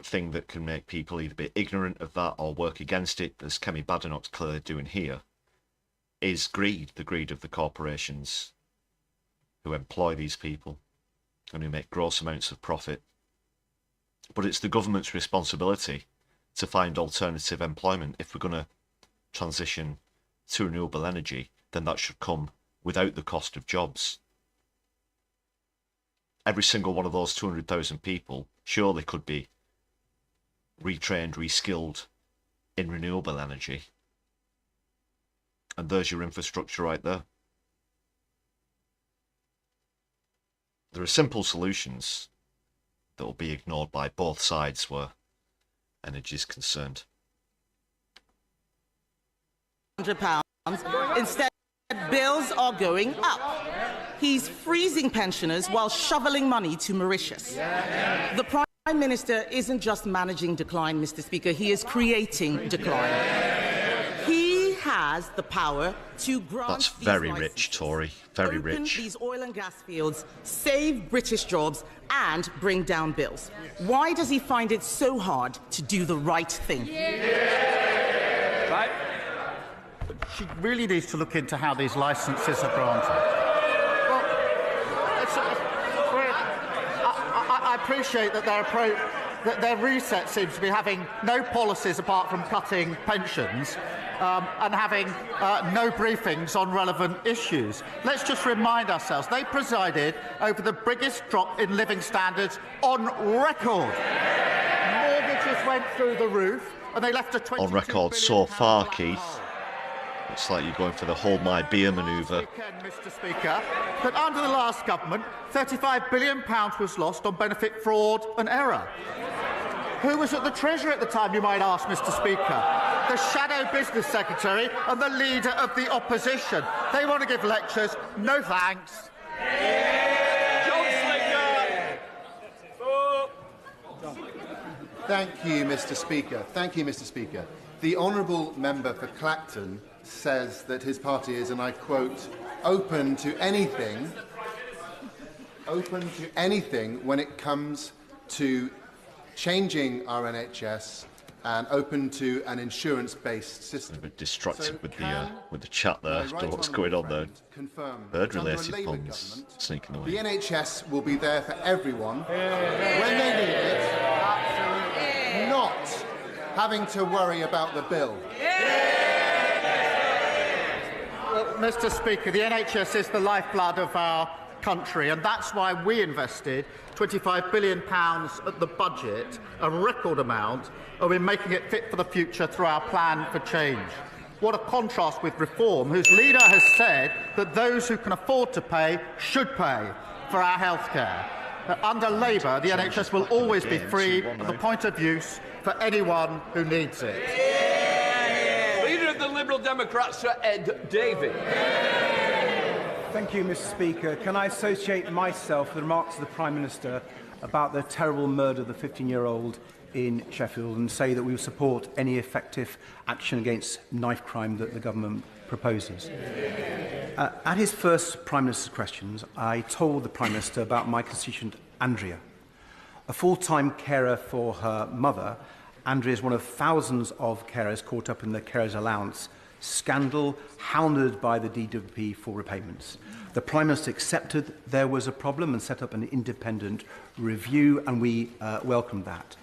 thing that can make people either be ignorant of that or work against it, as Kemi Badenoch's clearly doing here, is greed, the greed of the corporations who employ these people and who make gross amounts of profit. But it's the government's responsibility to find alternative employment. If we're going to transition to renewable energy, then that should come without the cost of jobs. Every single one of those 200,000 people surely could be retrained, reskilled in renewable energy. And there's your infrastructure right there. There are simple solutions that will be ignored by both sides where energy is concerned. £100. Instead, bills are going up. He's freezing pensioners while shoveling money to Mauritius. The Prime Minister isn't just managing decline, Mr. Speaker, he is creating decline. He has the power to grant That's very rich, Tory. Very rich. These oil and gas fields, save British jobs, and bring down bills. Why does he find it so hard to do the right thing? Right. She really needs to look into how these licences are granted. Well, I appreciate that their reset seems to be having no policies apart from cutting pensions and having no briefings on relevant issues. Let's just remind ourselves, they presided over the biggest drop in living standards on record. Mortgages went through the roof and they left a 22 on record so far, Keith. Looks like you're going for the hold my beer manoeuvre. Mr. Speaker, that under the last government, £35 billion was lost on benefit fraud and error. Who was at the Treasury at the time, you might ask, Mr. Speaker? The Shadow Business Secretary and the Leader of the Opposition. They want to give lectures. No thanks. Thank you, Mr. Speaker. Thank you, Mr. Speaker. The honourable member for Clacton says that his party is, and I quote, open to anything when it comes to changing our NHS and open to an insurance-based system. A bit distracted with the chat there. Don't know what's going on there. Bird-related puns sneaking away. The NHS will be there for everyone when they need it, not having to worry about the bill. Well, Mr. Speaker, the NHS is the lifeblood of our country, and that's why we invested £25 billion at the budget, a record amount, in making it fit for the future through our plan for change. What a contrast with Reform, whose leader has said that those who can afford to pay should pay for our health care. Under Labour, the NHS will always be free at the point of use for anyone who needs it. Leader of the Liberal Democrats, Sir Ed Davey. Thank you, Mr. Speaker. Can I associate myself with the remarks of the Prime Minister about the terrible murder of the 15-year-old in Sheffield and say that we will support any effective action against knife crime that the government proposes? At his first Prime Minister's questions, I told the Prime Minister about my constituent Andrea. A full-time carer for her mother, Andrea is one of thousands of carers caught up in the carers allowance scandal, hounded by the DWP for repayments. The Prime Minister accepted there was a problem and set up an independent review, and we welcomed that.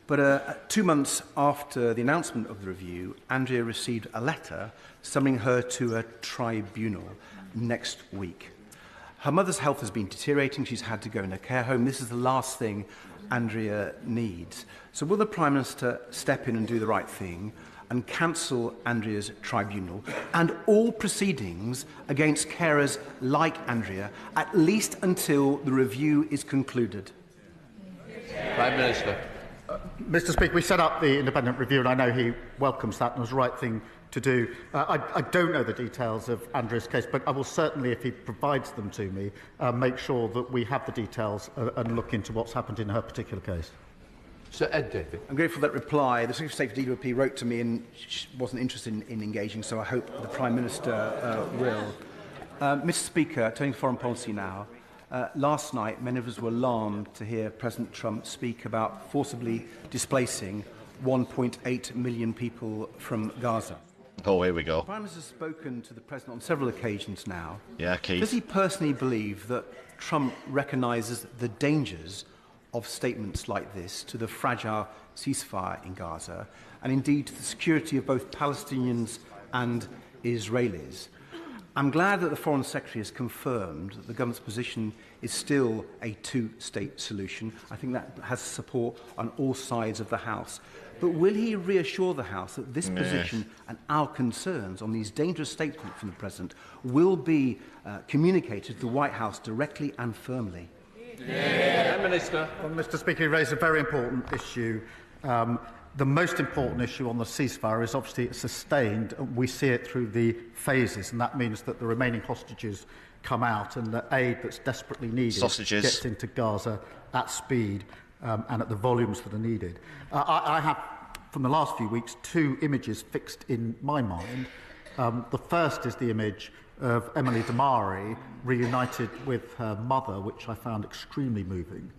But 2 months after the announcement of the review, Andrea received a letter summoning her to a tribunal next week. Her mother's health has been deteriorating. She's had to go in a care home. This is the last thing Andrea needs. So will the Prime Minister step in and do the right thing and cancel Andrea's tribunal and all proceedings against carers like Andrea, at least until the review is concluded? Prime Minister. Mr. Speaker, we set up the independent review, and I know he welcomes that and it was the right thing to do. I don't know the details of Andrea's case, but I will certainly, if he provides them to me, make sure that we have the details and look into what's happened in her particular case. Sir Ed Davey. I'm grateful for that reply. The Secretary of State for DWP wrote to me and wasn't interested in engaging, so I hope the Prime Minister will. Mr. Speaker, turning to foreign policy now, last night many of us were alarmed to hear President Trump speak about forcibly displacing 1.8 million people from Gaza. Oh, here we go. The Prime Minister has spoken to the President on several occasions now. Yeah, Keith. Does he personally believe that Trump recognises the dangers of statements like this to the fragile ceasefire in Gaza, and indeed to the security of both Palestinians and Israelis? I'm glad that the Foreign Secretary has confirmed that the government's position is still a two-state solution. I think that has support on all sides of the House. But will he reassure the House that this position and our concerns on these dangerous statements from the President will be communicated to the White House directly and firmly? Yeah. Minister. Well, Mr. Speaker, you raised a very important issue. The most important issue on the ceasefire is obviously it's sustained. We see it through the phases, and that means that the remaining hostages come out and the aid that's desperately needed gets into Gaza at speed and at the volumes that are needed. I have, from the last few weeks, two images fixed in my mind. The first is the image of Emily Damari reunited with her mother, which I found extremely moving.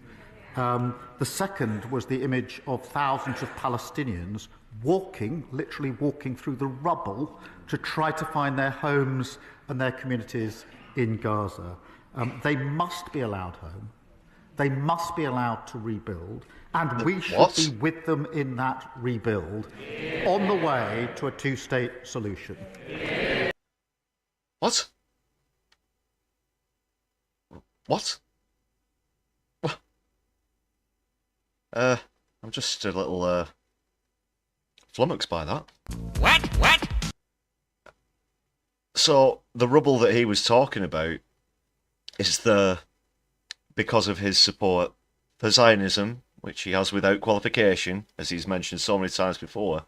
The second was the image of thousands of Palestinians walking, literally walking through the rubble to try to find their homes and their communities in Gaza. They must be allowed home. They must be allowed to rebuild, and we should be with them in that rebuild on the way to a two-state solution. What? What? I'm just a little flummoxed by that. What? So the rubble that he was talking about is because of his support for Zionism, which he has without qualification, as he's mentioned so many times before.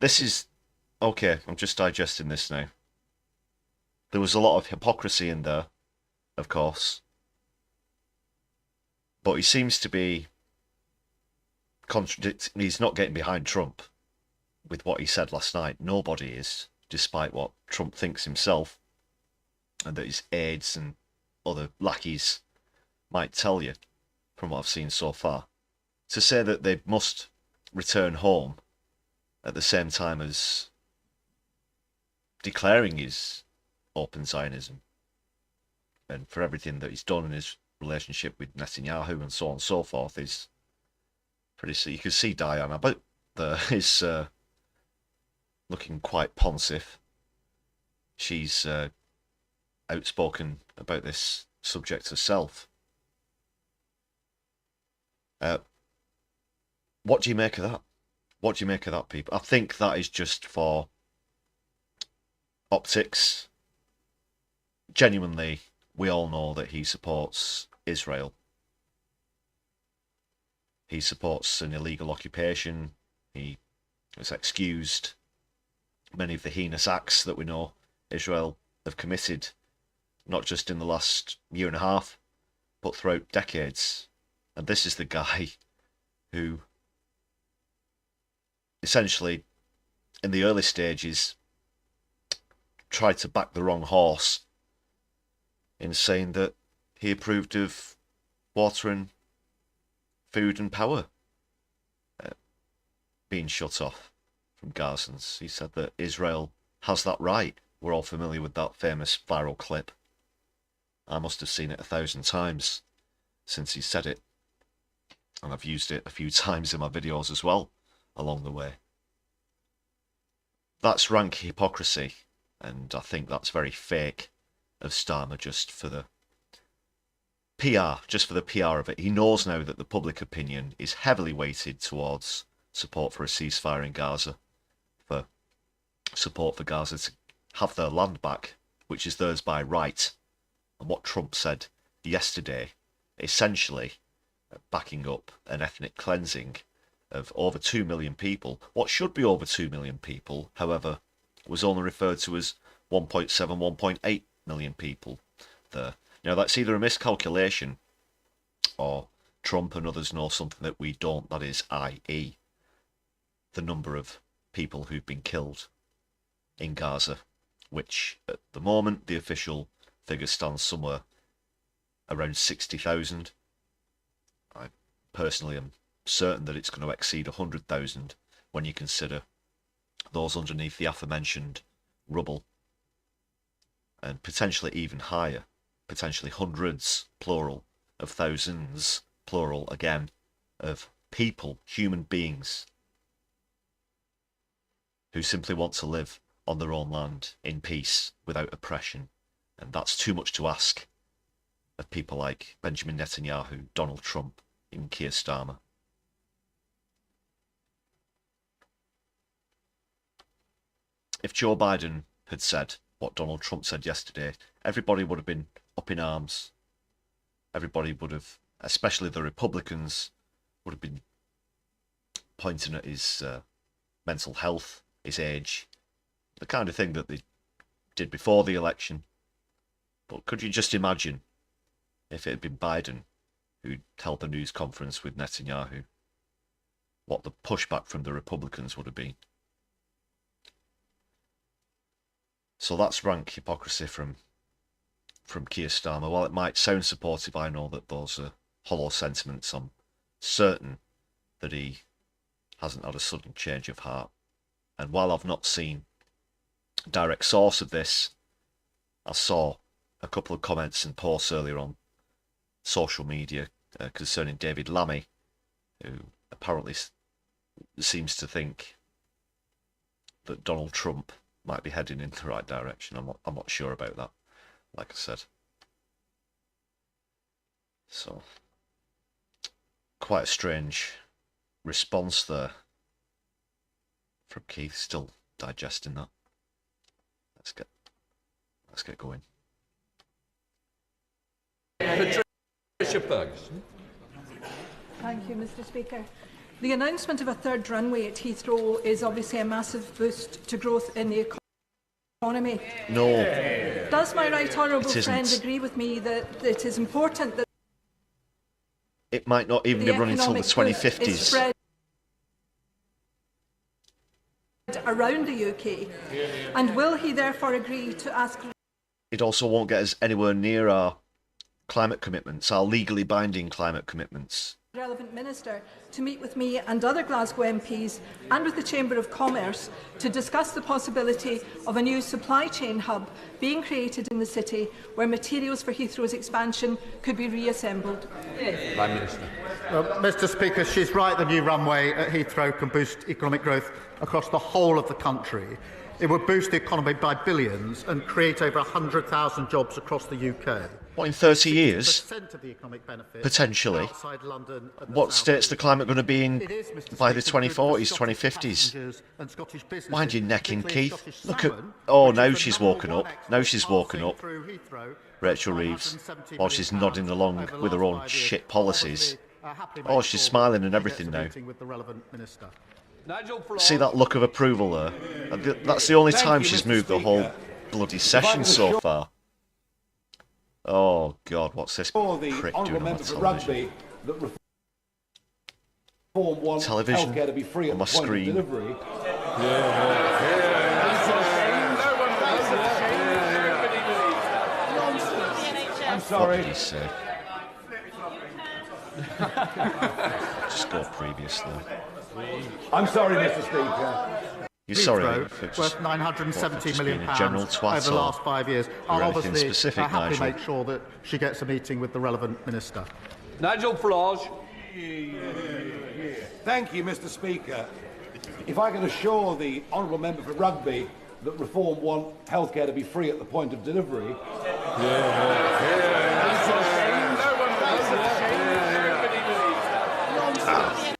This is okay. I'm just digesting this now. There was a lot of hypocrisy in there, of course, but he seems to be contradicting. He's not getting behind Trump with what he said last night. Nobody is, despite what Trump thinks himself, and that his aides and other lackeys might tell you, from what I've seen so far. To say that they must return home at the same time as declaring his open Zionism, and for everything that he's done in his relationship with Netanyahu and so on and so forth, is pretty. You can see Diana, but is looking quite pensive. She's outspoken about this subject herself. What do you make of that? What do you make of that, people? I think that is just for optics. Genuinely, we all know that he supports Israel. He supports an illegal occupation. He has excused many of the heinous acts that we know Israel have committed, not just in the last year and a half, but throughout decades. And this is the guy who essentially, in the early stages, tried to back the wrong horse in saying that he approved of water and food and power being shut off from Gazans. He said that Israel has that right. We're all familiar with that famous viral clip. I must have seen it 1,000 times since he said it. And I've used it a few times in my videos as well, along the way. That's rank hypocrisy, and I think that's very fake of Starmer, just for the PR of it. He knows now that the public opinion is heavily weighted towards support for a ceasefire in Gaza, for support for Gaza to have their land back, which is theirs by right. And what Trump said yesterday, essentially backing up an ethnic cleansing of over 2 million people. What should be over 2 million people, however, was only referred to as 1.7, 1.8 million people there. Now, that's either a miscalculation or Trump and others know something that we don't, that is, i.e. the number of people who've been killed in Gaza, which at the moment the official figure stands somewhere around 60,000. I personally am certain that it's going to exceed 100,000 when you consider those underneath the aforementioned rubble, and potentially even higher, potentially hundreds, plural, of thousands, plural again, of people, human beings, who simply want to live on their own land in peace without oppression. And that's too much to ask of people like Benjamin Netanyahu, Donald Trump, even Keir Starmer. If Joe Biden had said what Donald Trump said yesterday, everybody would have been up in arms. everybody would have, especially the Republicans, would have been pointing at his mental health, his age, the kind of thing that they did before the election. But could you just imagine if it had been Biden who held the news conference with Netanyahu, what the pushback from the Republicans would have been? So that's rank hypocrisy from Keir Starmer. While it might sound supportive, I know that those are hollow sentiments. I'm certain that he hasn't had a sudden change of heart. And while I've not seen a direct source of this, I saw a couple of comments and posts earlier on social media concerning David Lammy, who apparently seems to think that Donald Trump might be heading in the right direction. I'm not sure about that, like I said. So, quite a strange response there from Keith. Still digesting that. Let's get going. Patricia Ferguson. Thank you, Mr. Speaker. The announcement of a third runway at Heathrow is obviously a massive boost to growth in the economy. No. Does my right honourable friend agree with me that it is important that it might not even be running until the 2050s? Around the UK, and will he therefore agree to ask? It also won't get us anywhere near our climate commitments, our legally binding climate commitments. Relevant minister to meet with me and other Glasgow MPs and with the Chamber of Commerce to discuss the possibility of a new supply chain hub being created in the city where materials for Heathrow's expansion could be reassembled. Prime Minister. Well, Mr. Speaker, she's right. The new runway at Heathrow can boost economic growth across the whole of the country. It would boost the economy by billions and create over 100,000 jobs across the UK. What, in 30 years? Of the economic benefit potentially. Outside London what state's the climate going to be in by the 2040s, 2050s? Mind your neck in, Keith. Look at... Oh, now she's woken up. Now she's woken up. Rachel Reeves. Oh, she's nodding along with her own shit policies. Oh, she's smiling and everything now. See that look of approval there? That's the only time she's moved the whole bloody session so far. Oh God, what's this prick doing on my television? Television on my screen. I'm sorry. What did he say? Just go previous there. I'm sorry, Mr. Speaker. You're sorry, worth £970 million general twat over the last 5 years. I'll obviously specific, happily make sure that she gets a meeting with the relevant minister. Nigel Farage. Thank you, Mr. Speaker. If I can assure the honourable member for Rugby that Reform want healthcare to be free at the point of delivery.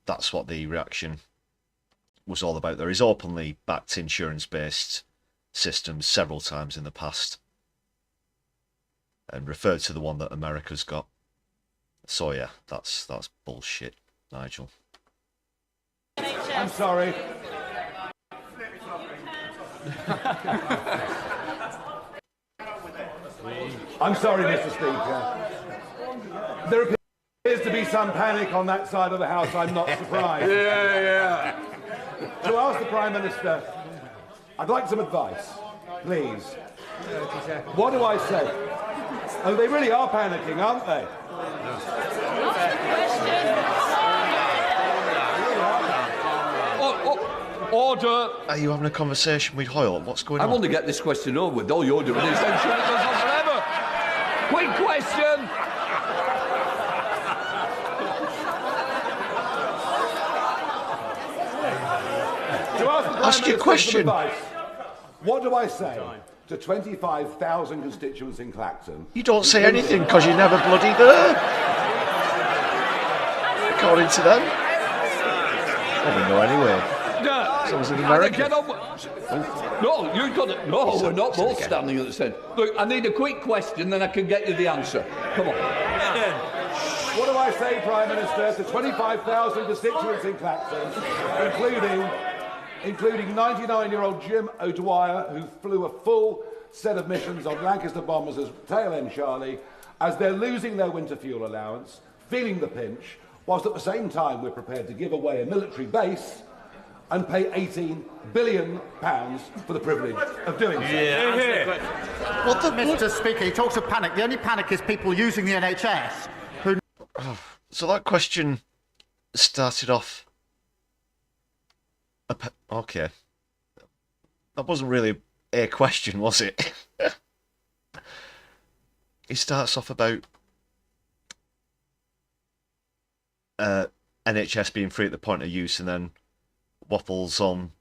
That's what the reaction was all about. There is openly backed insurance-based systems several times in the past, and referred to the one that America's got. So yeah, that's bullshit, Nigel. I'm sorry. I'm sorry, Mr. Speaker. There appears to be some panic on that side of the House. I'm not surprised. Yeah. To ask the Prime Minister, I'd like some advice, please. What do I say? Oh, they really are panicking, aren't they? Order. Are you having a conversation with Hoyle? What's going on? I want to get this question over with. All you're doing is ensuring it goes on forever. Quick question. Ask your question. What do I say to 25,000 constituents in Clacton? You don't say anything because you're never bloody there. According to them. Well, we know anyway. Someone's an American. No, you've got to... No, we're not both standing at the same... Look, I need a quick question, then I can get you the answer. Come on. What do I say, Prime Minister, to 25,000 constituents in Clacton, including 99-year-old Jim O'Dwyer, who flew a full set of missions on Lancaster bombers as tail end Charlie, as they're losing their winter fuel allowance, feeling the pinch, whilst at the same time we're prepared to give away a military base and pay £18 billion for the privilege of doing so. Mr. Speaker, he talks of panic. The only panic is people using the NHS who... So that question started off... Okay. That wasn't really a question, was it? He starts off about NHS being free at the point of use, and then waffles on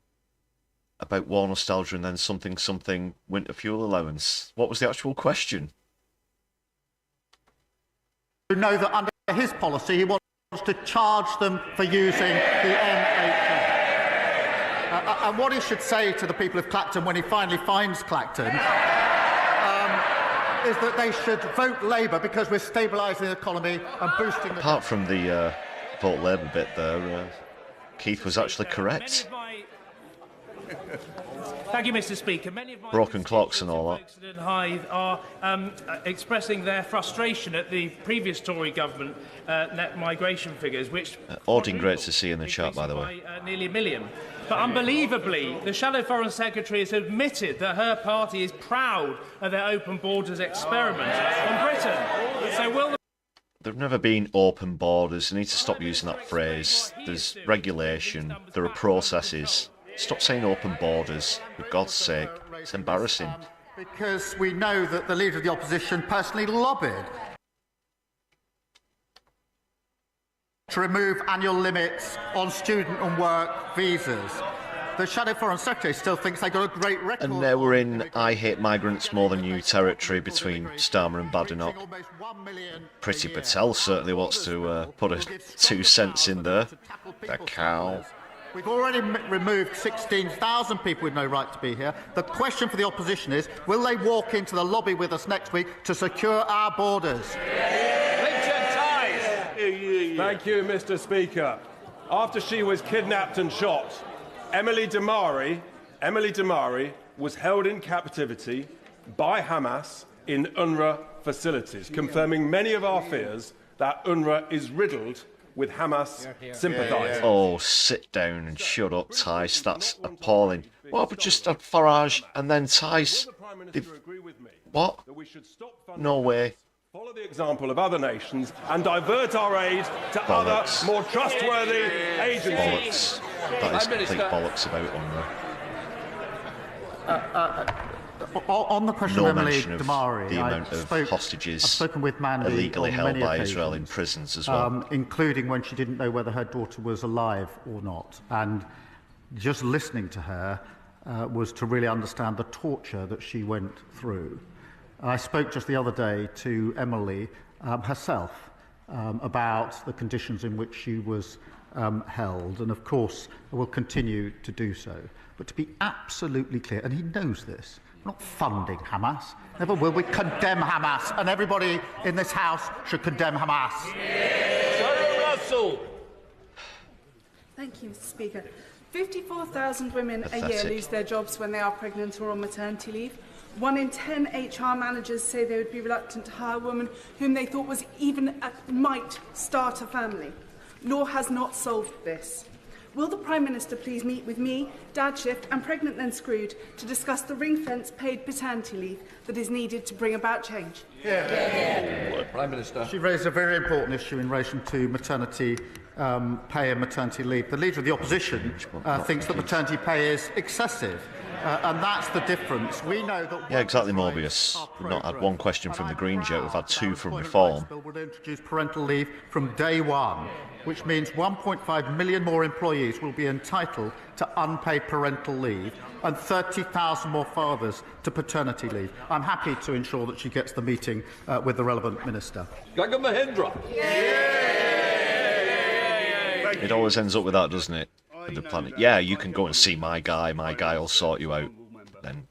about war nostalgia, and then something winter fuel allowance. What was the actual question? Who know that under his policy he wants to charge them for using the NHS. And what he should say to the people of Clacton when he finally finds Clacton is that they should vote Labour because we're stabilising the economy and boosting the... Apart from the vote Labour bit there, Keith was actually correct. Thank you, Mr. Speaker. Many of my broken clocks and all that. Hythe are expressing their frustration at the previous Tory government net migration figures, which... Ordin, great to see in the chat, by the way. Nearly a million. But unbelievably, the Shadow Foreign Secretary has admitted that her party is proud of their open borders experiment on Britain. So will the... There have never been open borders. You need to stop using that phrase. There's regulation. There are processes. Stop saying open borders, for God's sake. It's embarrassing. Because we know that the Leader of the Opposition personally lobbied to remove annual limits on student and work visas. The Shadow Foreign Secretary still thinks they got a great record. And now we're in I hate migrants more than you territory between Starmer and Badenoch. Priti Patel certainly wants to put a 2 cents in there. The cow. We've already removed 16,000 people with no right to be here. The question for the opposition is, will they walk into the lobby with us next week to secure our borders? Thank you, Mr. Speaker. After she was kidnapped and shot, Emily Damari was held in captivity by Hamas in UNRWA facilities, confirming many of our fears that UNRWA is riddled with Hamas sympathisers. Oh, sit down and shut up, Tice. That's appalling. What about just Farage and then Tice? What? No way. Follow the example of other nations and divert our aid to other, more trustworthy agencies. Bollocks. That is complete bollocks about UNRWA. On the question of Emily Damari, the amount of hostages I've spoken with Mandy illegally held by occasions, Israel in prisons as well. Including when she didn't know whether her daughter was alive or not. And just listening to her was to really understand the torture that she went through. I spoke just the other day to Emily herself about the conditions in which she was held, and of course will continue to do so. But to be absolutely clear, and he knows this, we're not funding Hamas. Never will we condemn Hamas, and everybody in this House should condemn Hamas. Russell. Thank you, Mr. Speaker. 54,000 women a year lose their jobs when they are pregnant or on maternity leave. 1 in 10 HR managers say they would be reluctant to hire a woman whom they thought was might start a family. Law has not solved this. Will the Prime Minister please meet with me, Dad Shift and Pregnant Then Screwed to discuss the ring-fence paid paternity leave that is needed to bring about change? Prime Minister. She raised a very important issue in relation to maternity pay and maternity leave. The Leader of the Opposition thinks that maternity pay is excessive. And that's the difference. We know that... Yeah, exactly, Morbius. We've not had one question from the Greens yet. We've had 2 from Reform. The bill would introduce parental leave from day one, which means 1.5 million more employees will be entitled to unpaid parental leave and 30,000 more fathers to paternity leave. I'm happy to ensure that she gets the meeting with the relevant minister. Gagan Mahindra. It always ends up with that, doesn't it? the planet. Yeah, you can go and see my guy will sort you out. Then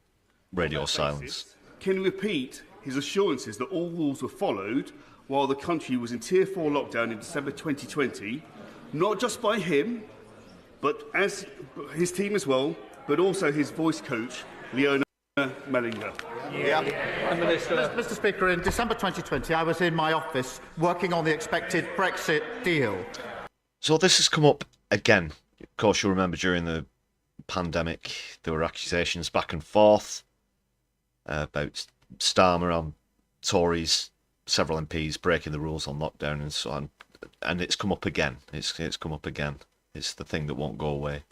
radio silence. Can repeat his assurances that all rules were followed while the country was in Tier 4 lockdown in December 2020, not just by him, but as his team as well, but also his voice coach, Leona Mellinger. Yeah. Mr. Speaker, in December 2020, I was in my office working on the expected Brexit deal. So this has come up again. Of course, you'll remember during the pandemic, there were accusations back and forth about Starmer on Tories, several MPs breaking the rules on lockdown and so on. And it's come up again. It's come up again. It's the thing that won't go away.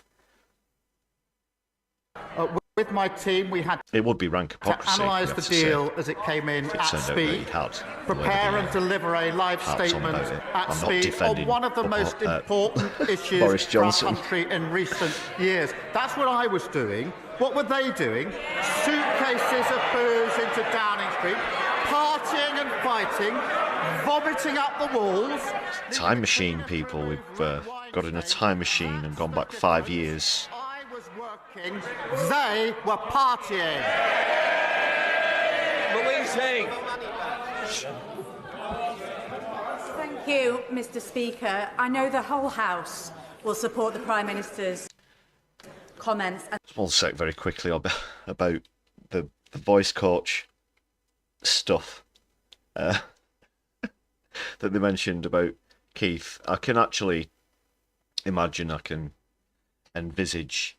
With my team, we had it would be rank hypocrisy to analyse the deal as it came in at speed, prepare and deliver a live statement at speed on one of the most important issues for our country in recent years. That's what I was doing. What were they doing? Suitcases of booze into Downing Street, partying and fighting, vomiting up the walls. Time machine, people. We've got in a time machine and gone back 5 years. They were partying. Louise. Thank you, Mr. Speaker. I know the whole House will support the Prime Minister's comments. Small sec very quickly about the voice coach stuff that they mentioned about Keith. I can actually imagine, I can envisage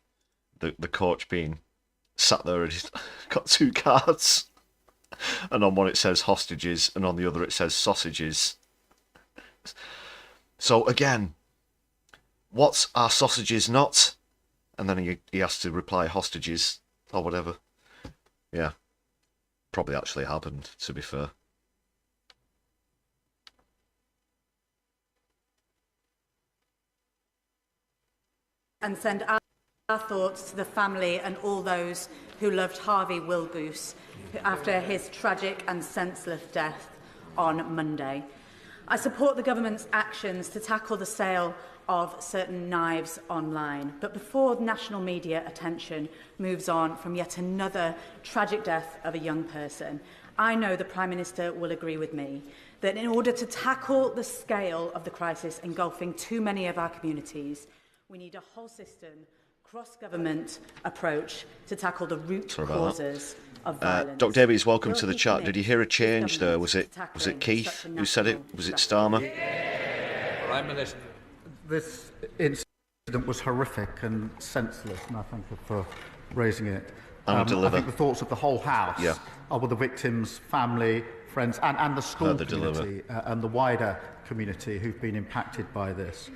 the coach being sat there and he's got two cards, and on one it says hostages and on the other it says sausages. So again, what's our sausages not? And then he has to reply hostages or whatever. Yeah, probably actually happened, to be fair. And send our thoughts to the family and all those who loved Harvey Wilbus after his tragic and senseless death on Monday. I support the government's actions to tackle the sale of certain knives online, but before national media attention moves on from yet another tragic death of a young person, I know the Prime Minister will agree with me that in order to tackle the scale of the crisis engulfing too many of our communities, we need a whole system, cross-government approach to tackle the root causes of violence. Dr. Davies, welcome to the chat. Did you hear a change there? Was it Keith who said it? Was it Starmer? Prime Minister. This incident was horrific and senseless, and I thank you for raising it. I think the thoughts of the whole House are with the victims' family, friends, and the school community and the wider community who've been impacted by this.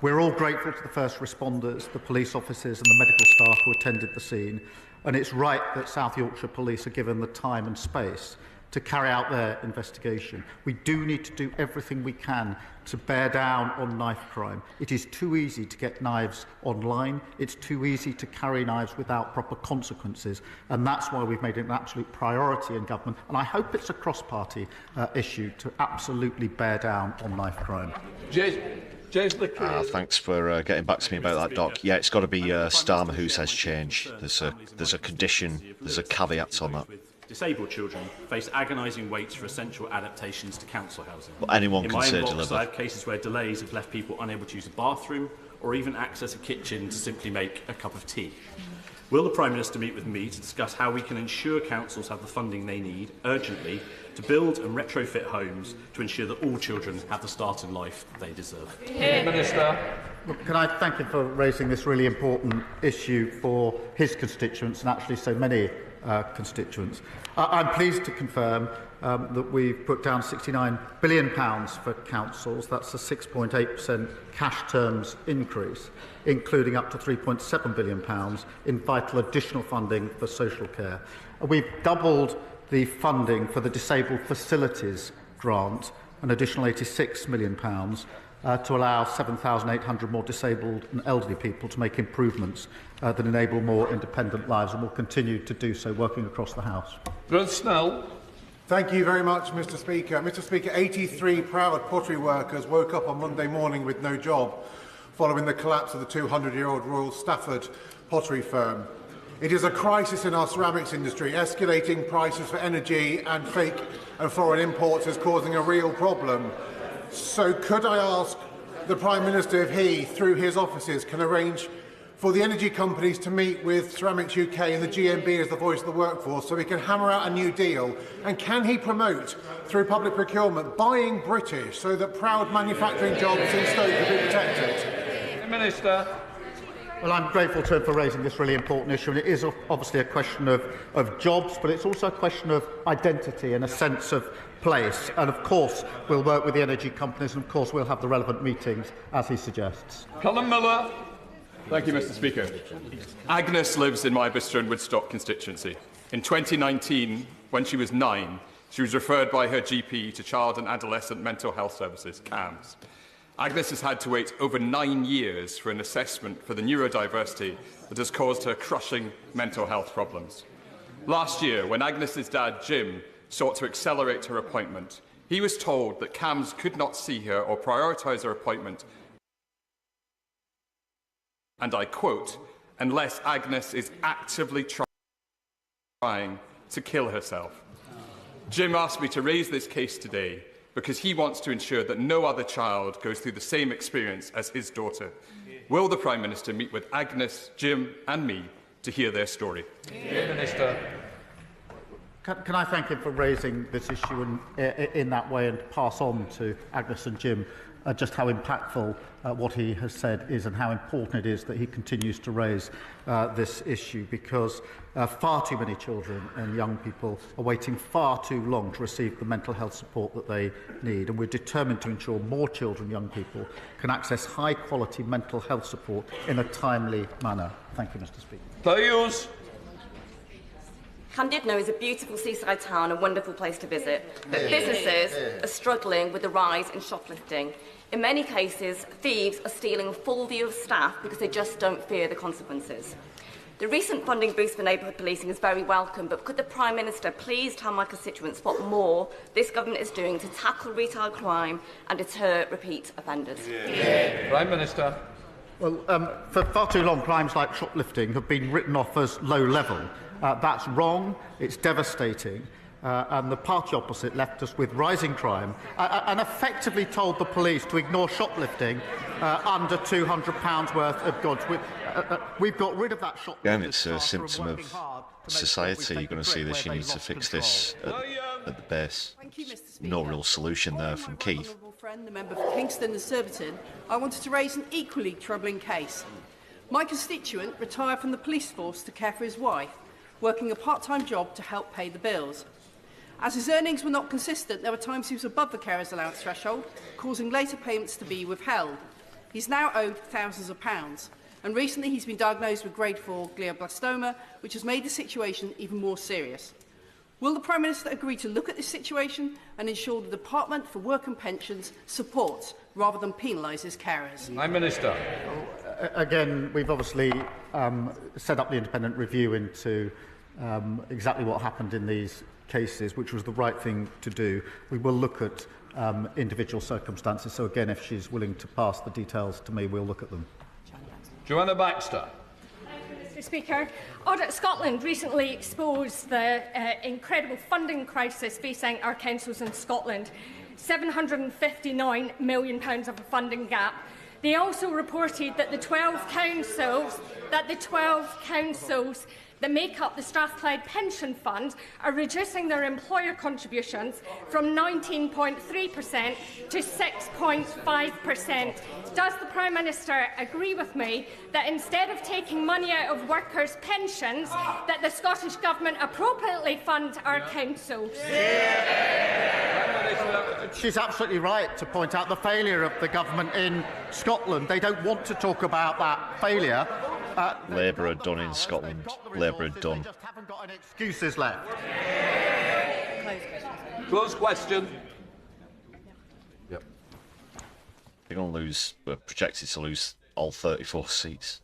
We're all grateful to the first responders, the police officers and the medical staff who attended the scene, and it's right that South Yorkshire Police are given the time and space to carry out their investigation. We do need to do everything we can to bear down on knife crime. It is too easy to get knives online. It's too easy to carry knives without proper consequences, and that's why we've made it an absolute priority in government, and I hope it's a cross-party issue to absolutely bear down on knife crime. Thanks for getting back to me about that, Doc. Yeah, it's got to be Starmer who says change. There's a condition, there's a caveat on that. Disabled children face agonising waits for essential adaptations to council housing. Well, anyone can say deliver. deliver. I have cases where delays have left people unable to use a bathroom or even access a kitchen to simply make a cup of tea. Will the Prime Minister meet with me to discuss how we can ensure councils have the funding they need urgently to build and retrofit homes to ensure that all children have the start in life they deserve? Minister. Look, can I thank him for raising this really important issue for his constituents and actually so many constituents. I'm pleased to confirm that we've put down £69 billion for councils. That's a 6.8% cash terms increase, including up to £3.7 billion in vital additional funding for social care. We've doubled the funding for the Disabled Facilities Grant, an additional £86 million, to allow 7,800 more disabled and elderly people to make improvements that enable more independent lives, and will continue to do so, working across the House. Snell. Thank you very much, Mr. Speaker. Mr. Speaker, 83 proud pottery workers woke up on Monday morning with no job. following the collapse of the 200-year-old Royal Stafford pottery firm. It is a crisis in our ceramics industry. Escalating prices for energy and fake and foreign imports is causing a real problem. So could I ask the Prime Minister if he, through his offices, can arrange for the energy companies to meet with Ceramics UK and the GMB as the voice of the workforce so we can hammer out a new deal? And can he promote, through public procurement, buying British so that proud manufacturing jobs in Stoke can be protected? Minister. Well, I'm grateful to him for raising this really important issue, and it is obviously a question of jobs, but it's also a question of identity and a sense of place. And of course, we'll work with the energy companies, and of course, we'll have the relevant meetings as he suggests. Colin Miller. Thank you, Mr. Speaker. Agnes lives in my Bicester and Woodstock constituency. In 2019, when she was 9, she was referred by her GP to Child and Adolescent Mental Health Services, CAMS. Agnes has had to wait over 9 years for an assessment for the neurodiversity that has caused her crushing mental health problems. Last year, when Agnes's dad, Jim, sought to accelerate her appointment, he was told that CAMS could not see her or prioritise her appointment, and I quote, unless Agnes is actively trying to kill herself. Jim asked me to raise this case today because he wants to ensure that no other child goes through the same experience as his daughter. Will the Prime Minister meet with Agnes, Jim and me to hear their story? Minister. Can I thank him for raising this issue in that way and pass on to Agnes and Jim just how impactful what he has said is and how important it is that he continues to raise this issue, because far too many children and young people are waiting far too long to receive the mental health support that they need, and we're determined to ensure more children and young people can access high-quality mental health support in a timely manner. Thank you, Mr. Speaker. Please. Llandudno is a beautiful seaside town, a wonderful place to visit, but businesses are struggling with the rise in shoplifting. In many cases, thieves are stealing a full view of staff because they just don't fear the consequences. The recent funding boost for neighbourhood policing is very welcome, but could the Prime Minister please tell my constituents what more this government is doing to tackle retail crime and deter repeat offenders? Prime Minister. Well, for far too long, crimes like shoplifting have been written off as low level. That's wrong, it's devastating, and the party opposite left us with rising crime and effectively told the police to ignore shoplifting under £200 worth of goods. We've got rid of that shoplifting. Again, it's a symptom of society. You're going to see this. You need to fix this at the base. No real solution there from Keith. Friend, the member for Kingston and Surbiton, I wanted to raise an equally troubling case. My constituent retired from the police force to care for his wife, working a part-time job to help pay the bills. As his earnings were not consistent, there were times he was above the carer's allowance threshold, causing later payments to be withheld. He's now owed thousands of pounds, and recently he's been diagnosed with grade 4 glioblastoma, which has made the situation even more serious. Will the Prime Minister agree to look at this situation and ensure the Department for Work and Pensions supports rather than penalises carers? Prime Minister. Again, we've obviously set up the independent review into exactly what happened in these cases, which was the right thing to do. We will look at individual circumstances. So again, if she's willing to pass the details to me, we'll look at them. Joanna Baxter. Mr. Speaker, Audit Scotland recently exposed the incredible funding crisis facing our councils in Scotland. £759 million of a funding gap. They also reported that the 12 councils that make up the Strathclyde Pension Fund are reducing their employer contributions from 19.3% to 6.5%. Does the Prime Minister agree with me that instead of taking money out of workers' pensions, that the Scottish Government appropriately fund our councils? She's absolutely right to point out the failure of the government in Scotland. They don't want to talk about that failure. Labour are done in Scotland. Labour are done. They just haven't got any excuses left. Close question. They're going to lose. We're projected to lose all 34 seats.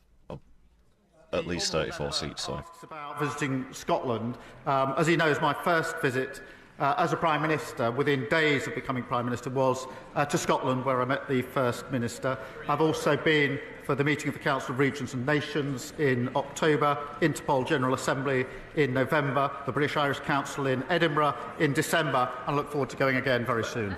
At least 34 seats, sorry. About visiting Scotland. As he knows, my first visit as a Prime Minister, within days of becoming Prime Minister, was to Scotland, where I met the First Minister. I've also been for the meeting of the Council of Regions and Nations in October, Interpol General Assembly in November, the British Irish Council in Edinburgh in December, and look forward to going again very soon.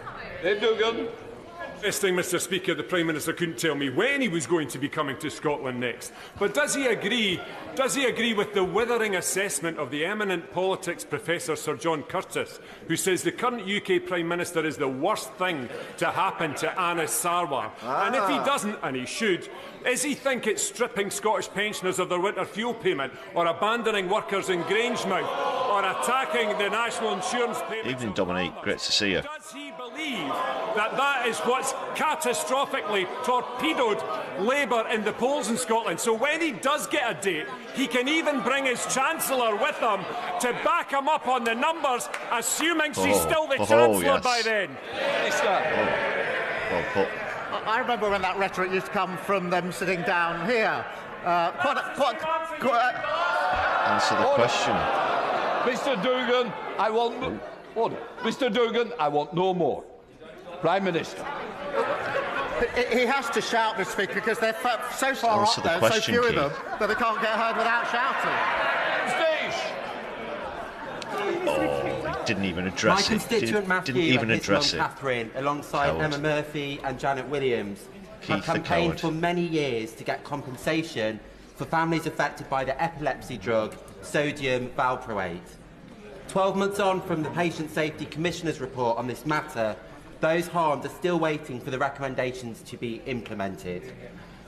Interesting, Mr. Speaker, the Prime Minister couldn't tell me when he was going to be coming to Scotland next. But does he agree with the withering assessment of the eminent politics professor Sir John Curtis, who says the current UK Prime Minister is the worst thing to happen to Anas Sarwar? And if he doesn't, and he should, does he think it's stripping Scottish pensioners of their winter fuel payment, or abandoning workers in Grangemouth, or attacking the national insurance payment? Evening, Dominique. Great to see you. Does he believe that is what's catastrophically torpedoed Labour in the polls in Scotland? So when he does get a date, he can even bring his Chancellor with him to back him up on the numbers, assuming she's still the Chancellor by then. I remember when that rhetoric used to come from them sitting down here. Answer the question. Mr. Dugan, I want Mr. Dugan, I want no more. Prime Minister. He has to shout, Mr. Speaker, because they're so far up there, so few of them, that they can't get heard without shouting. Oh, didn't even address My constituent Matthew and his mum Catherine, alongside Emma Murphy and Janet Williams, have campaigned for many years to get compensation for families affected by the epilepsy drug sodium valproate. 12 months on from the Patient Safety Commissioner's report on this matter, those harmed are still waiting for the recommendations to be implemented.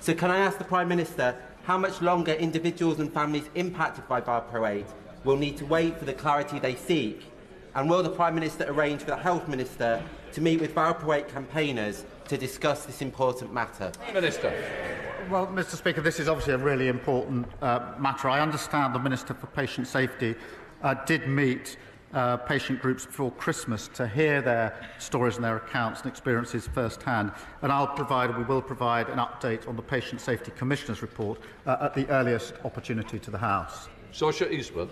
So can I ask the Prime Minister how much longer individuals and families impacted by valproate will need to wait for the clarity they seek? And will the Prime Minister arrange for the Health Minister to meet with valproate campaigners to discuss this important matter? Minister. Well, Mr. Speaker, this is obviously a really important matter. I understand the Minister for Patient Safety did meet patient groups before Christmas to hear their stories and their accounts and experiences firsthand. And we will provide an update on the Patient Safety Commissioner's report at the earliest opportunity to the House. Saoirse Eastwood.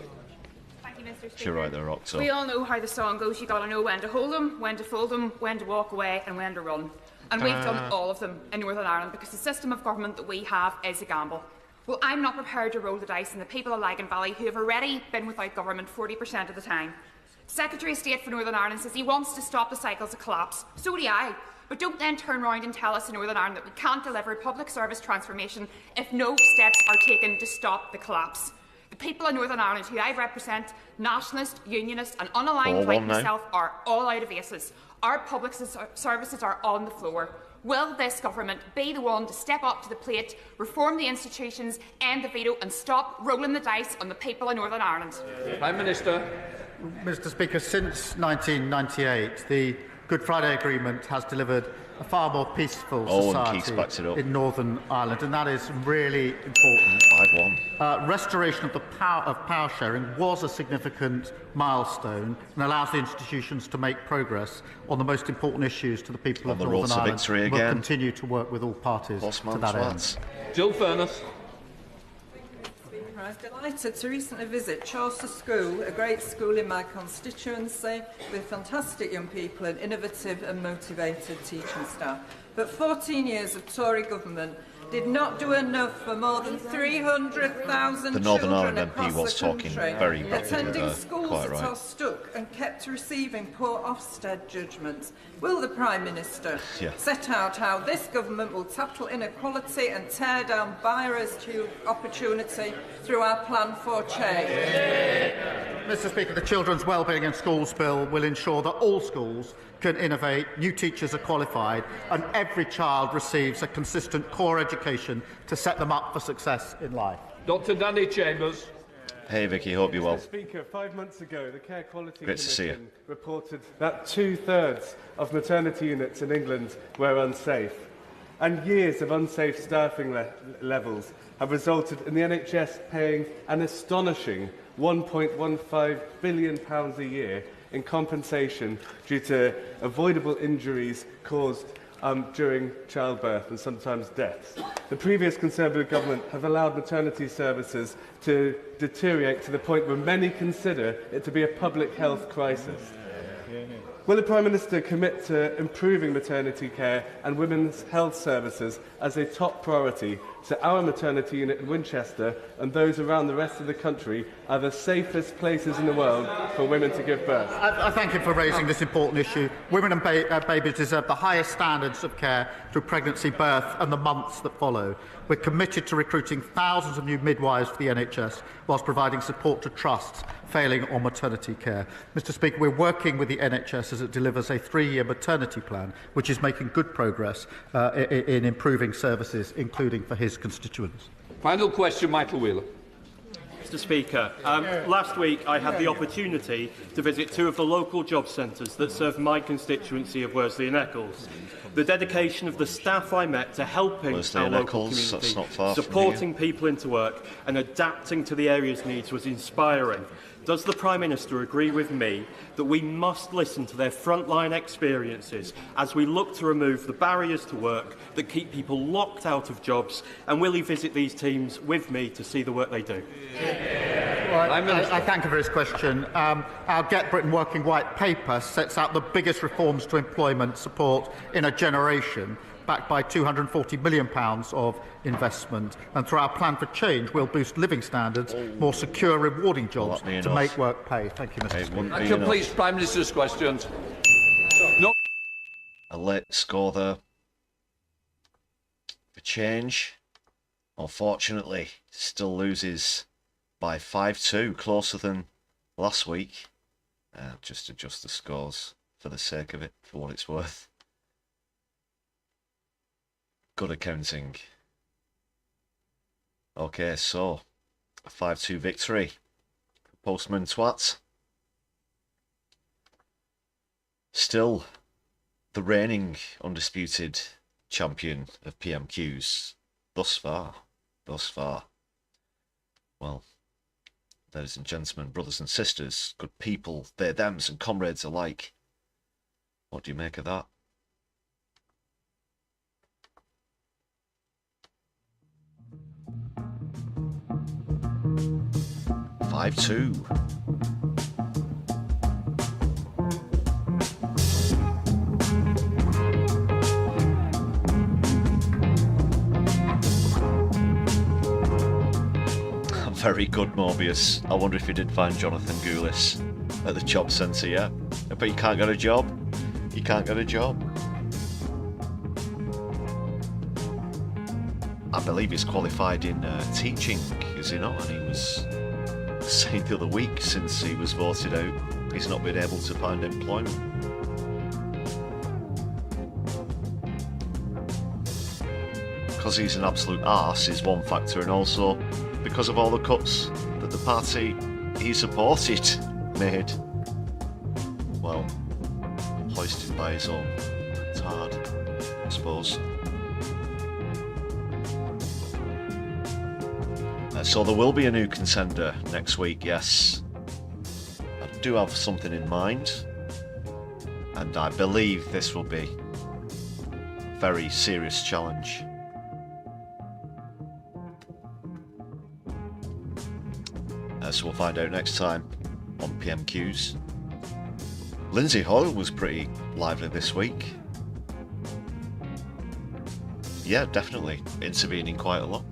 Thank you, Mr. Speaker. You're right there, Oxo. We all know how the song goes. You got to know when to hold them, when to fold them, when to walk away and when to run. And we've done all of them in Northern Ireland because the system of government that we have is a gamble. Well, I'm not prepared to roll the dice on the people of Lagan Valley who have already been without government 40% of the time. Secretary of State for Northern Ireland says he wants to stop the cycles of collapse. So do I. But don't then turn around and tell us in Northern Ireland that we can't deliver public service transformation if no steps are taken to stop the collapse. The people of Northern Ireland who I represent, nationalist, unionist and unaligned like myself, are all out of aces. Our public services are on the floor. Will this government be the one to step up to the plate, reform the institutions, end the veto and stop rolling the dice on the people of Northern Ireland? Prime Minister. Mr. Speaker, since 1998, the Good Friday Agreement has delivered a far more peaceful society in Northern Ireland, and that is really important. 5-1. Restoration of the power sharing was a significant milestone and allows the institutions to make progress on the most important issues to the people of Northern Ireland. We'll continue to work with all parties to that end. Jill Furness. I was delighted to recently visit Chaucer School, a great school in my constituency with fantastic young people and innovative and motivated teaching staff. But 14 years of Tory government did not do enough for more than 300,000 The Northern Ireland children MP was talking very rapidly attending there, schools quite that right. are stuck and kept receiving poor Ofsted judgments. Will the Prime Minister set out how this government will tackle inequality and tear down barriers to opportunity through our plan for change? Mr. Speaker, the Children's Wellbeing in Schools Bill will ensure that all schools can innovate, new teachers are qualified, and every child receives a consistent core education to set them up for success in life. Dr. Danny Chambers. Hey, Vicky, hope you're well. Mr. Speaker, 5 months ago, the Care Quality Great to see you. Commission reported that 2/3 of maternity units in England were unsafe. And years of unsafe staffing levels have resulted in the NHS paying an astonishing £1.15 billion a year in compensation due to avoidable injuries caused during childbirth and sometimes deaths. The previous Conservative government have allowed maternity services to deteriorate to the point where many consider it to be a public health crisis. Will the Prime Minister commit to improving maternity care and women's health services as a top priority, so our maternity unit in Winchester and those around the rest of the country are the safest places in the world for women to give birth? I thank him for raising this important issue. Women and babies deserve the highest standards of care through pregnancy, birth and the months that follow. We're committed to recruiting thousands of new midwives for the NHS whilst providing support to trusts failing on maternity care. Mr Speaker, we're working with the NHS as it delivers a 3-year maternity plan, which is making good progress in improving services, including for his constituents. Final question, Michael Wheeler. Mr Speaker, last week I had the opportunity to visit 2 of the local job centres that serve my constituency of Worsley and Eccles. The dedication of the staff I met to helping our local community, supporting people into work and adapting to the area's needs was inspiring. Does the Prime Minister agree with me that we must listen to their frontline experiences as we look to remove the barriers to work that keep people locked out of jobs, and will he visit these teams with me to see the work they do? Well, I thank you for his question. Our Get Britain Working White Paper sets out the biggest reforms to employment support in a generation, backed by £240 million of investment. And through our plan for change, we'll boost living standards, more secure, rewarding jobs to make work pay. Thank you, Mr Speaker. I complete Prime Minister's questions. No. A late score there. For change, unfortunately, still loses by 5-2, closer than last week. Just adjust the scores for the sake of it, for what it's worth. Good accounting. Okay, so a 5-2 victory for Postman Twat. Still the reigning undisputed champion of PMQs thus far. Well, ladies and gentlemen, brothers and sisters, good people, they, thems and comrades alike. What do you make of that? Five two. Very good, Morbius. I wonder if you did find Jonathan Goulis at the job centre yet. But you can't get a job. You can't get a job. I believe he's qualified in teaching, is he not? And he was saying the other week, since he was voted out, he's not been able to find employment. Because he's an absolute arse is one factor, and also because of all the cuts that the party he supported made. Well, hoisted by his own petard, I suppose. So there will be a new contender next week, yes. I do have something in mind, and I believe this will be a very serious challenge. So we'll find out next time on PMQs. Lindsay Hoyle was pretty lively this week. Yeah, definitely intervening quite a lot.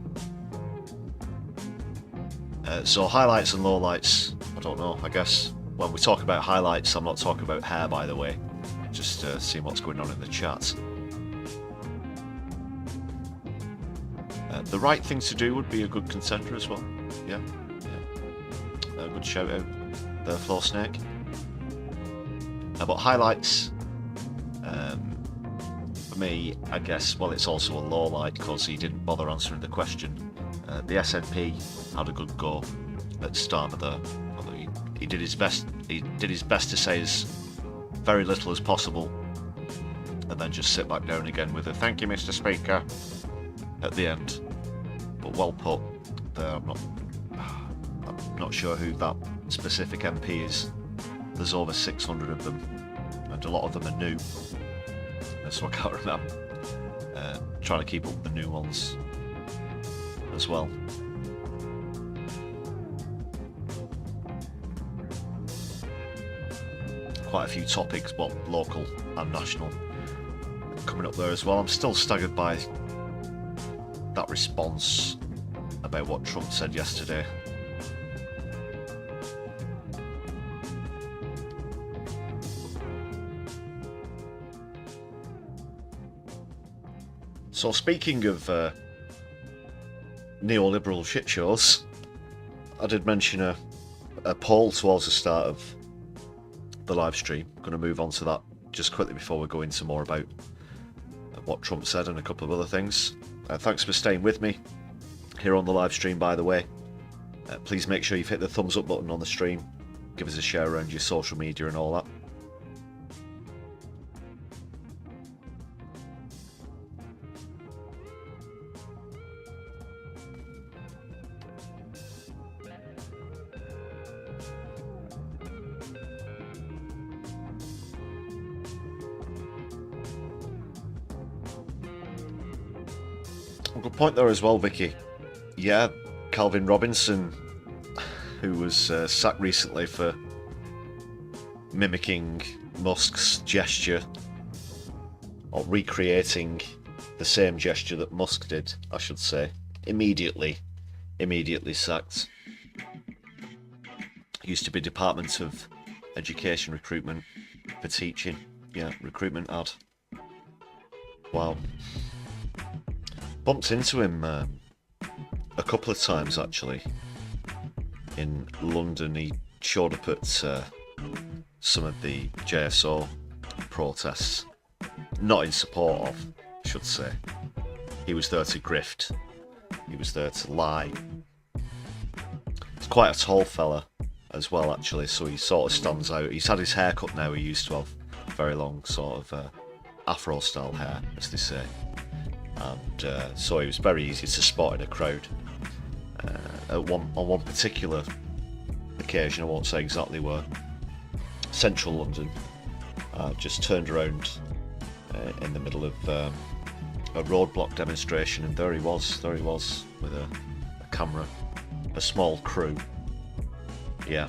So highlights and lowlights, I don't know, I guess when we talk about highlights, I'm not talking about hair, by the way. Just seeing what's going on in the chat. The right thing to do would be a good contender as well. Yeah. Good shout out there, Floor Snake. But highlights, for me, I guess, well, it's also a low light because he didn't bother answering the question. The SNP had a good go at the start of the. He did his best. He did his best to say as very little as possible, and then just sit back down again with a "Thank you, Mr. Speaker" at the end. But well put there. I'm not sure who that specific MP is. There's over 600 of them, and a lot of them are new, so I can't remember. Trying to keep up with the new ones as well. quite a few topics, well, local and national, coming up there as well. I'm still staggered by that response about what Trump said yesterday. So speaking of neoliberal shit shows, I did mention a poll towards the start of the live stream. I'm going to move on to that just quickly before we go into more about what Trump said and a couple of other things. Thanks for staying with me here on the live stream, by the way. Please make sure you've hit the thumbs up button on the stream. Give us a share around your social media and all that. Good point there as well, Vicky. Yeah, Calvin Robinson, who was sacked recently for mimicking Musk's gesture, or recreating the same gesture that Musk did, I should say. Immediately sacked. Used to be Department of Education recruitment for teaching. Yeah, recruitment ad. Wow. Bumped into him a couple of times actually in London. He showed up at some of the JSO protests, not in support of, I should say. He was there to grift, he was there to lie. He's quite a tall fella as well actually, so he sort of stands out. He's had his hair cut now. He used to have very long sort of afro style hair, as they say. And so it was very easy to spot in a crowd. On one particular occasion, I won't say exactly where, central London, just turned around in the middle of a roadblock demonstration, and there he was with a camera, a small crew. Yeah.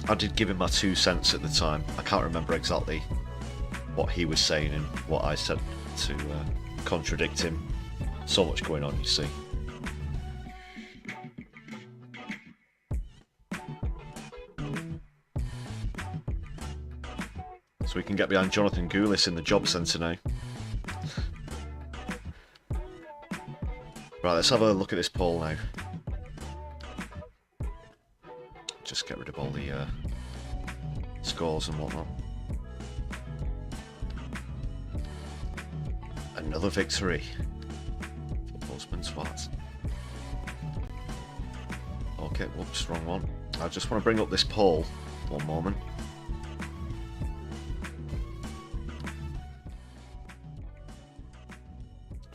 I did give him my 2 cents at the time. I can't remember exactly what he was saying and what I said to contradict him. So much going on, you see. So we can get behind Jonathan Goulis in the job centre now. Right, let's have a look at this poll now. Just get rid of all the scores and whatnot. Another victory for Postman Swat. Okay, whoops, wrong one. I just want to bring up this poll. One moment.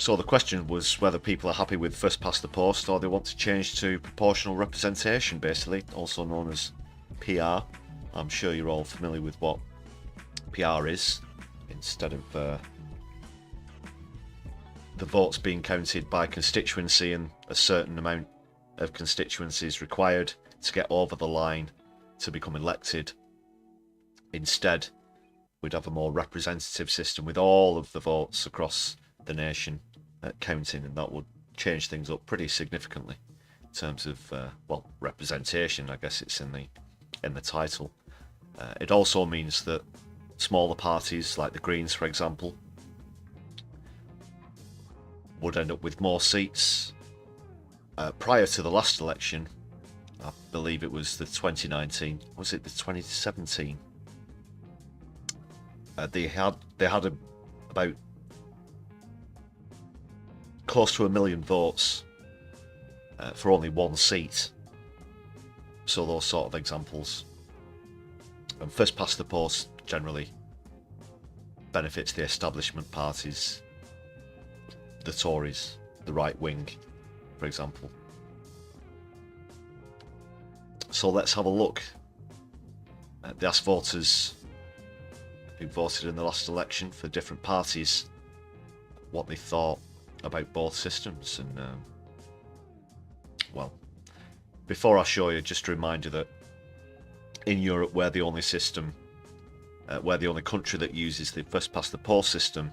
So the question was whether people are happy with first past the post or they want to change to proportional representation, basically, also known as PR. I'm sure you're all familiar with what PR is. Instead of the votes being counted by constituency and a certain amount of constituencies required to get over the line to become elected, instead we'd have a more representative system with all of the votes across the nation counting, and that would change things up pretty significantly in terms of well, representation. I guess it's in the title. It also means that smaller parties like the Greens, for example, would end up with more seats. Prior to the last election, I believe it was the 2019, was it the 2017? They had about close to 1 million votes for only one seat. So those sort of examples. And first past the post generally benefits the establishment parties, the Tories, the right wing, for example. So let's have a look. They asked voters who voted in the last election for different parties what they thought about both systems, and well, before I show you, just a reminder that in Europe, we're the only system, we're the only country that uses the first past the post system,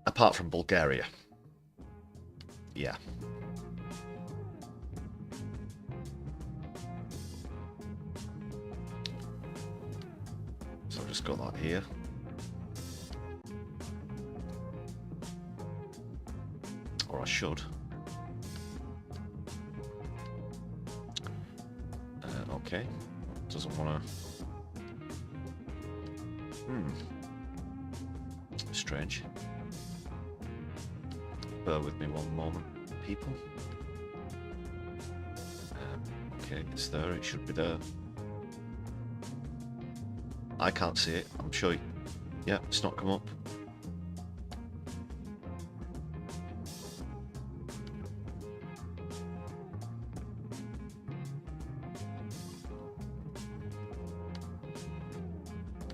apart from Bulgaria. Yeah. So I've just got that here. Or I should. Okay. Doesn't want to... Strange. Bear with me one moment, people. Okay, it's there. It should be there. I can't see it. I'm sure. Yeah, it's not come up.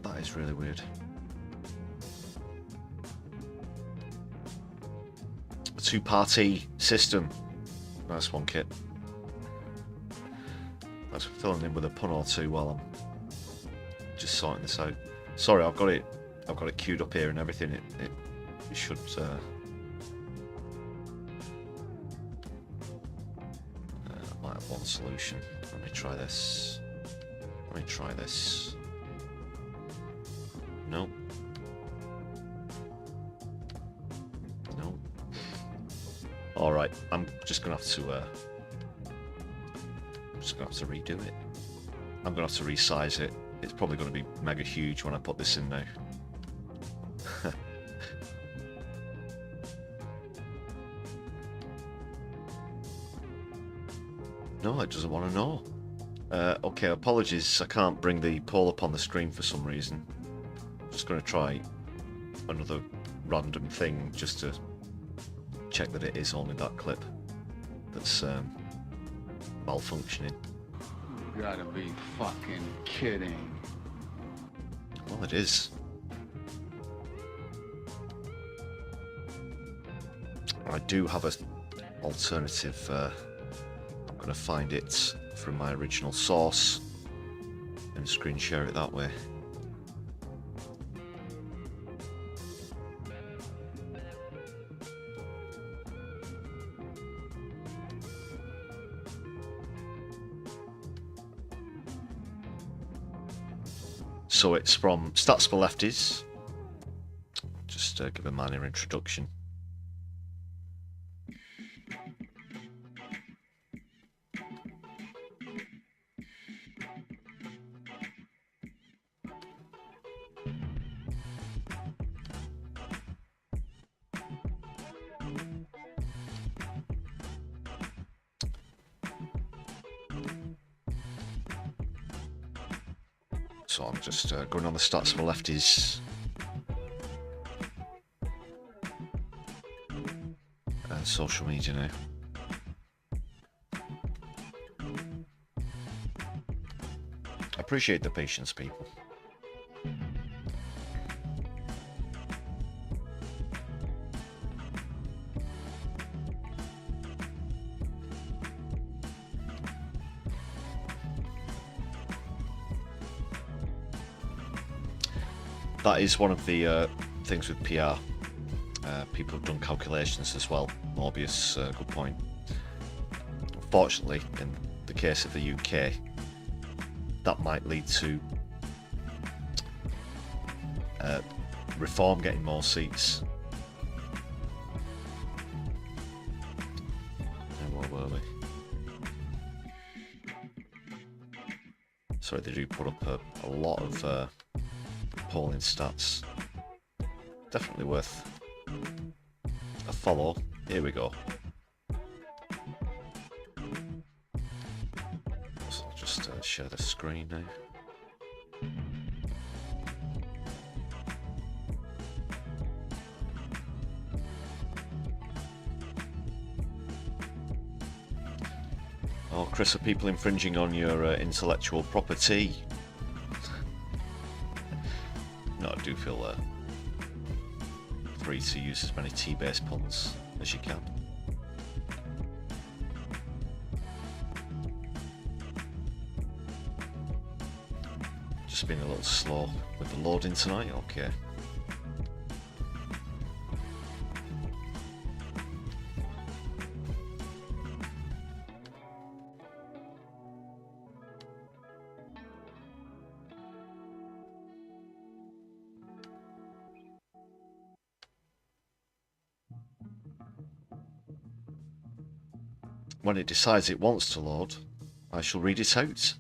That is really weird. A two-party system. Nice one, Kit. That's filling in with a pun or two while I'm just sorting this out. Sorry, I've got it queued up here and everything. It should I might have one solution. Let me try this. Nope. Nope. Alright, I'm just gonna have to redo it. I'm gonna have to resize it. It's probably gonna be mega huge when I put this in now. No, it doesn't want to know. Okay, apologies, I can't bring the poll up on the screen for some reason. Just going to try another random thing just to check that it is only that clip that's malfunctioning. You gotta be fucking kidding. Well, it is. I do have an alternative. I'm going to find it from my original source and screen share it that way. So it's from Stats for Lefties. Just give a minor introduction. So I'm just going on the Stats for Lefties social media now. I appreciate the patience, people. That is one of the things with PR. People have done calculations as well. Morbius, good point. Unfortunately, in the case of the UK, that might lead to Reform getting more seats. And where were we? Sorry, they do put up a lot of polling stats. Definitely worth a follow. Here we go. So I'll just share the screen now. Oh, Chris, are people infringing on your intellectual property? No, I do feel free to use as many tea-based puns as you can. Must have been a little slow with the loading tonight. Okay. When it decides it wants to load, I shall read it out.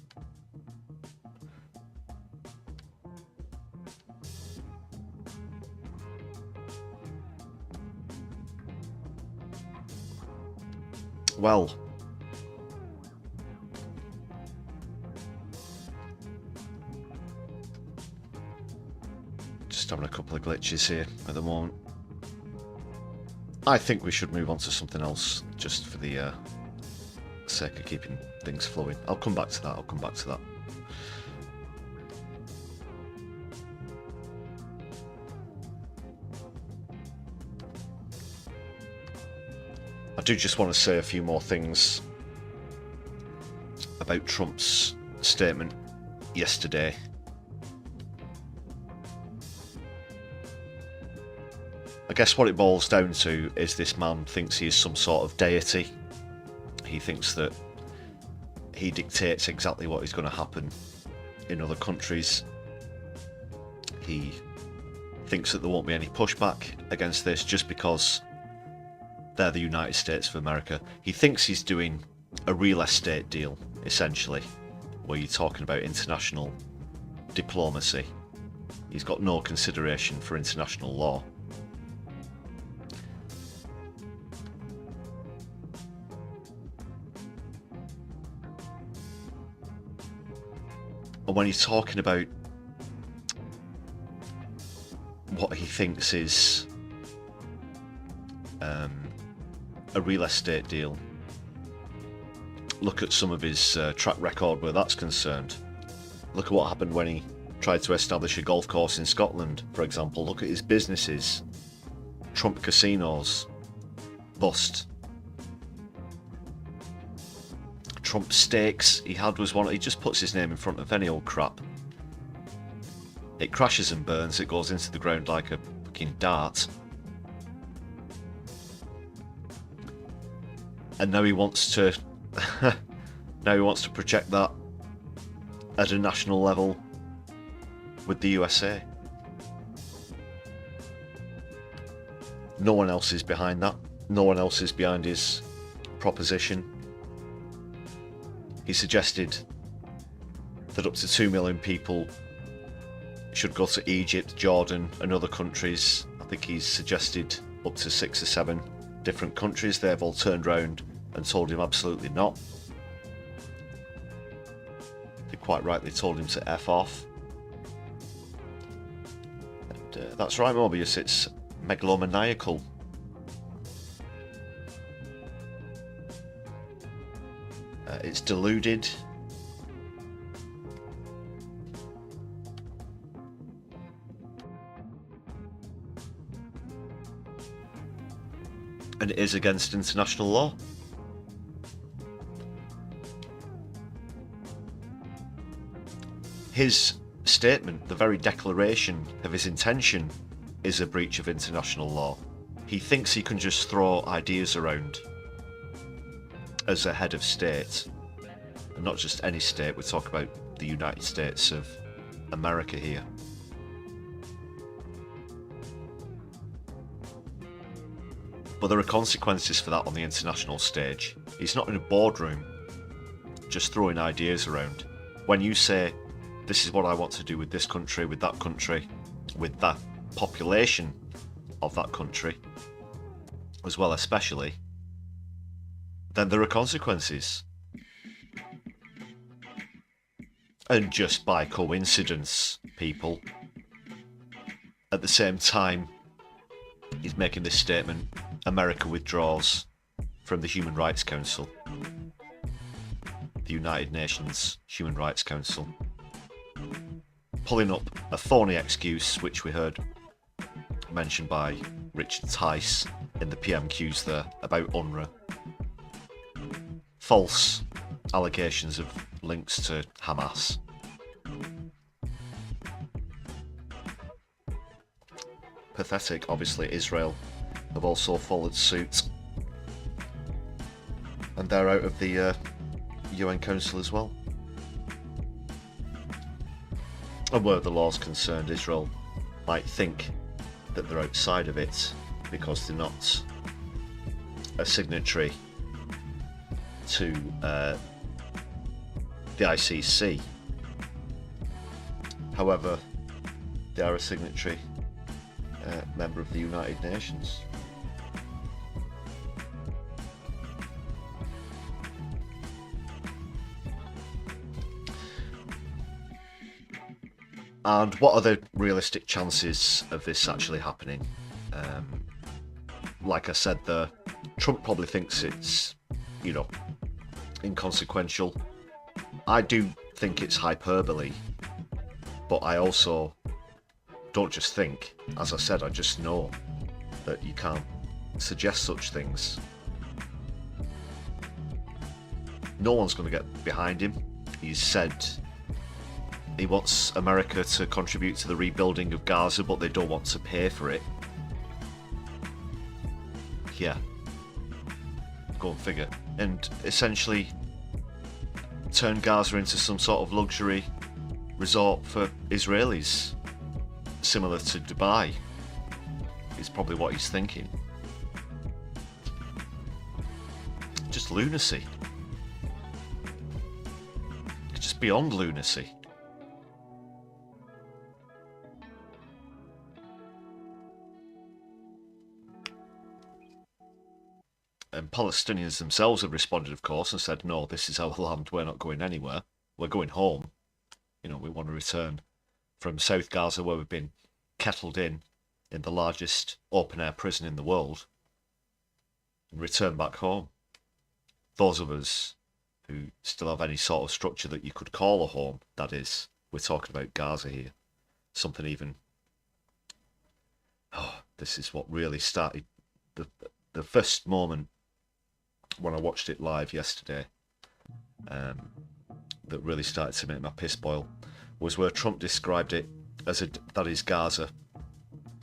Well, just having a couple of glitches here at the moment. I think we should move on to something else, just for the sake of keeping things flowing. I'll come back to that. I do just want to say a few more things about Trump's statement yesterday. I guess what it boils down to is this man thinks he is some sort of deity. He thinks that he dictates exactly what is going to happen in other countries. He thinks that there won't be any pushback against this just because they're the United States of America. He thinks he's doing a real estate deal, essentially, where you're talking about international diplomacy. He's got no consideration for international law. And when he's talking about what he thinks is a real estate deal, look at some of his track record where that's concerned. Look at what happened when he tried to establish a golf course in Scotland, for example. Look at his businesses. Trump casinos, bust. Trump stakes he had was one. He just puts his name in front of any old crap. It crashes and burns. It goes into the ground like a fucking dart. And now he wants to project that at a national level with the USA. No one else is behind that. No one else is behind his proposition. He suggested that up to 2 million people should go to Egypt, Jordan and other countries. I think he's suggested up to 6 or 7 different countries. They've all turned round and told him absolutely not. They quite rightly told him to F off. And that's right, Mobius, it's megalomaniacal. It's deluded. And it is against international law. His statement, the very declaration of his intention, is a breach of international law. He thinks he can just throw ideas around as a head of state, and not just any state. We talk about the United States of America here. But there are consequences for that on the international stage. He's not in a boardroom just throwing ideas around. When you say, this is what I want to do with this country, with that population of that country, as well especially, then there are consequences. And just by coincidence, people, at the same time he's making this statement, America withdraws from the Human Rights Council, the United Nations Human Rights Council, pulling up a phony excuse which we heard mentioned by Richard Tice in the PMQs there about UNRWA. False allegations of links to Hamas. pathetic. Obviously, Israel have also followed suit, and they're out of the UN Council as well. And where the law's concerned, Israel might think that they're outside of it because they're not a signatory to the ICC. However, they are a signatory member of the United Nations. And what are the realistic chances of this actually happening? Like I said, Trump probably thinks it's, you know, inconsequential. I do think it's hyperbole, but I also don't just think. As I said, I just know that you can't suggest such things. No one's going to get behind him. He's said he wants America to contribute to the rebuilding of Gaza, but they don't want to pay for it. Yeah. Go and figure. And essentially turn Gaza into some sort of luxury resort for Israelis, similar to Dubai, is probably what he's thinking. Just lunacy. It's just beyond lunacy. And Palestinians themselves have responded, of course, and said, no, this is our land, we're not going anywhere. We're going home. You know, we want to return from South Gaza, where we've been kettled in the largest open-air prison in the world, and return back home. Those of us who still have any sort of structure that you could call a home, that is, we're talking about Gaza here. Something even... Oh, this is what really started... The first moment when I watched it live yesterday, that really started to make my piss boil, was where Trump described it as that is Gaza,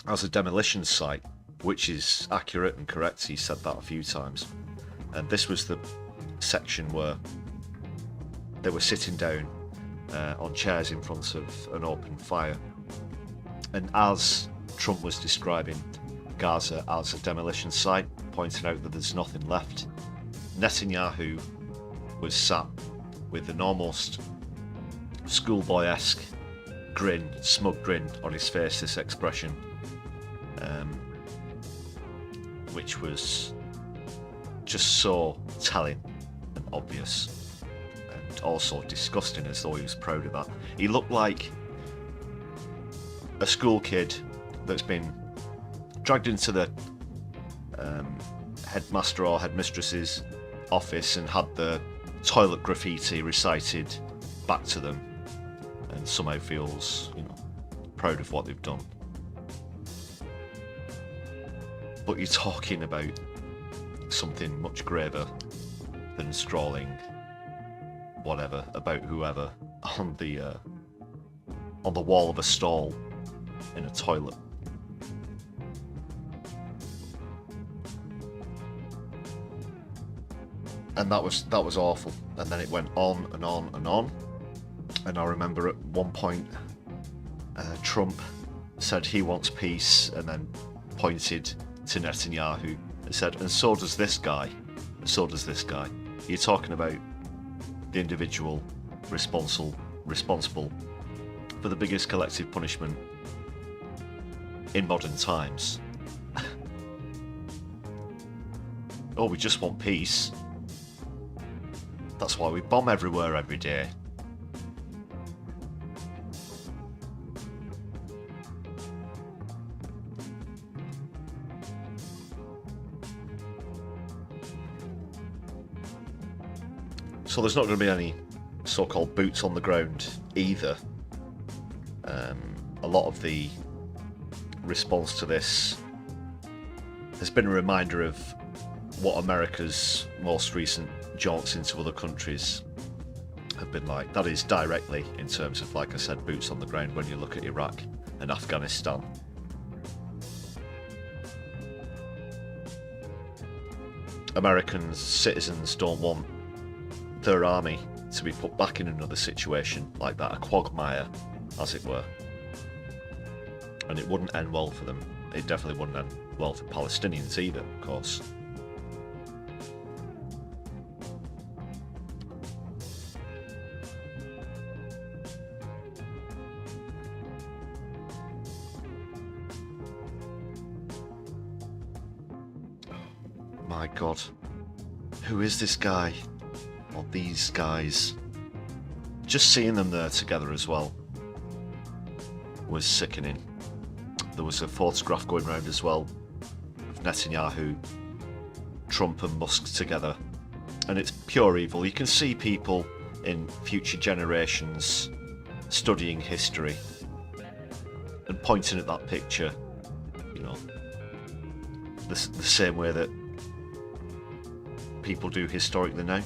as a demolition site, which is accurate and correct. He said that a few times. And this was the section where they were sitting down on chairs in front of an open fire. And as Trump was describing Gaza as a demolition site, pointing out that there's nothing left, Netanyahu was sat with an almost schoolboy-esque grin, smug grin on his face, this expression, which was just so telling and obvious, and also disgusting, as though he was proud of that. He looked like a school kid that's been dragged into the headmaster or headmistress's office and had the toilet graffiti recited back to them, and somehow feels, you know, proud of what they've done. But you're talking about something much graver than scrawling whatever about whoever on the wall of a stall in a toilet. And that was awful. And then it went on and on and on. And I remember at one point, Trump said he wants peace, and then pointed to Netanyahu and said, and so does this guy. So does this guy. You're talking about the individual responsible for the biggest collective punishment in modern times. Oh, we just want peace. That's why we bomb everywhere every day. So there's not going to be any so-called boots on the ground either. A lot of the response to this has been a reminder of what America's most recent jaunts into other countries have been like. That is directly in terms of, like I said, boots on the ground when you look at Iraq and Afghanistan. American citizens don't want their army to be put back in another situation like that, a quagmire, as it were. And it wouldn't end well for them. It definitely wouldn't end well for Palestinians either, of course. My God, who is this guy? Or these guys? Just seeing them there together as well was sickening. There was a photograph going around as well of Netanyahu, Trump and Musk together, and it's pure evil. You can see people in future generations studying history and pointing at that picture, you know, the same way that people do historically now.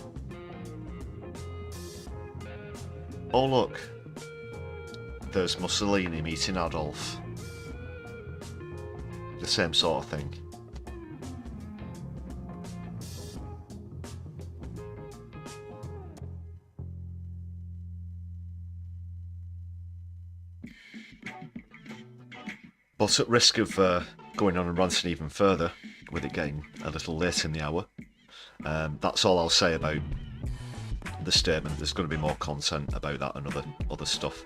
Oh look, there's Mussolini meeting Adolf. The same sort of thing. But at risk of going on and ranting even further, with it getting a little late in the hour, that's all I'll say about the statement. There's going to be more content about that and other stuff.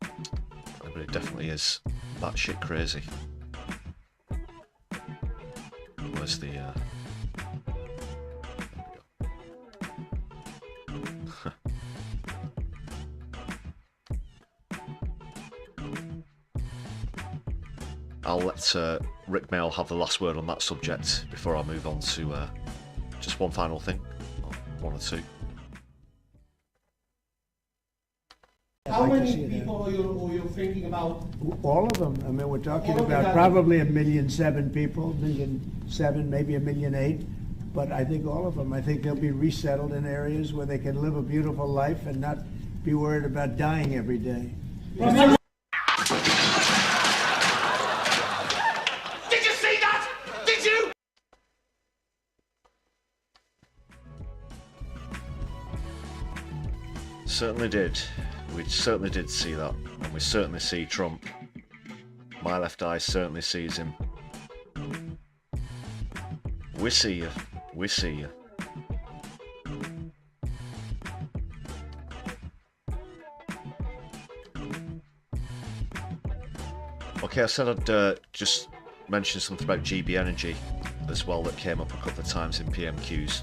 But it definitely is batshit crazy. Where's the... I'll let Rick Mail have the last word on that subject before I move on to just one final thing, or one or two. How many people are you thinking about? All of them. I mean, we're talking about probably 1.7 million people, 1.7 million, maybe 1.8 million. But I think all of them. I think they'll be resettled in areas where they can live a beautiful life and not be worried about dying every day. Certainly did. We certainly did see that, and we certainly see Trump. My left eye certainly sees him. We see you. We see you. Okay, I said I'd just mention something about GB Energy as well that came up a couple of times in PMQs.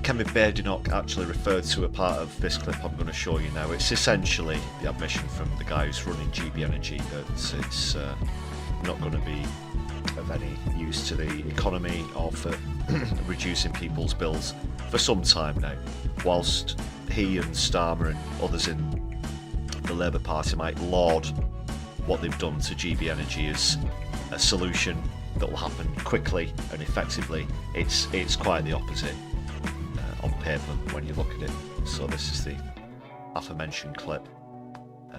Kemi Badenoch actually referred to a part of this clip I'm going to show you now. It's essentially the admission from the guy who's running GB Energy that it's not going to be of any use to the economy or for reducing people's bills for some time now, whilst he and Starmer and others in the Labour Party might laud what they've done to GB Energy as a solution that will happen quickly and effectively. It's quite the opposite on paper when you look at it. So this is the aforementioned clip.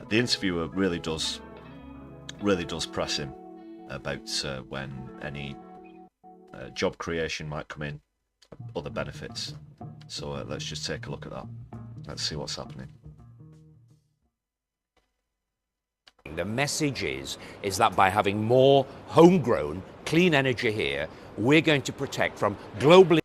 The interviewer really does press him about when any job creation might come in, other benefits. So let's just take a look at that. Let's see what's happening. The message is that by having more homegrown clean energy here, we're going to protect from global.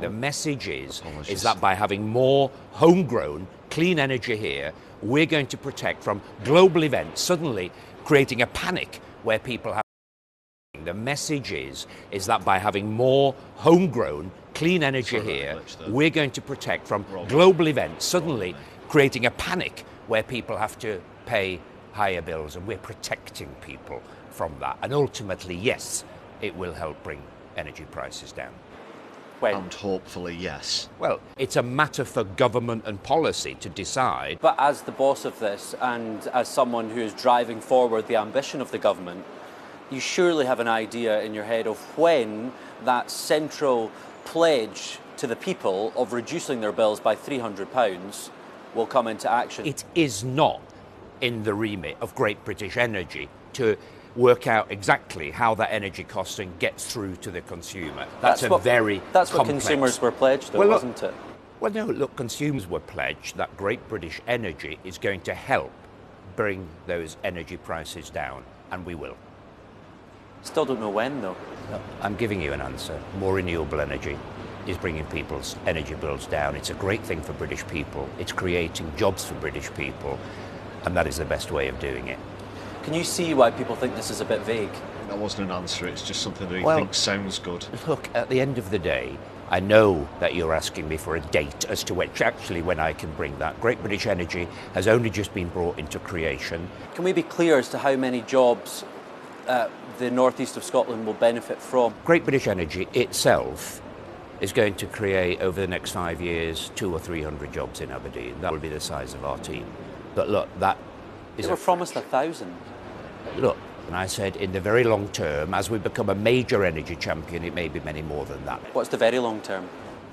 The message is that by having more homegrown clean energy here, we're going to protect from global events suddenly creating a panic where people have. The message is that by having more homegrown clean energy here, we're going to protect from global events suddenly creating a panic where people have to pay higher bills, and we're protecting people from that. And ultimately, yes, it will help bring energy prices down. And hopefully, yes. Well, it's a matter for government and policy to decide. But as the boss of this, and as someone who is driving forward the ambition of the government, you surely have an idea in your head of when that central pledge to the people of reducing their bills by £300 will come into action. It is not in the remit of Great British Energy to work out exactly how that energy costing gets through to the consumer. That's what complex... consumers were pledged, though, Well, wasn't it? Well, no, look, consumers were pledged that Great British Energy is going to help bring those energy prices down, and we will. Still don't know when, though. No, I'm giving you an answer. More renewable energy is bringing people's energy bills down. It's a great thing for British people. It's creating jobs for British people, and that is the best way of doing it. Can you see why people think this is a bit vague? That wasn't an answer, it's just something that he thinks sounds good. Look, at the end of the day, I know that you're asking me for a date as to when I can bring that. Great British Energy has only just been brought into creation. Can we be clear as to how many jobs the northeast of Scotland will benefit from? Great British Energy itself is going to create, over the next 5 years, 200 or 300 jobs in Aberdeen. That will be the size of our team. But look, that is... They were promised 1,000. Look, and I said, in the very long term, as we become a major energy champion, it may be many more than that. What's the very long term?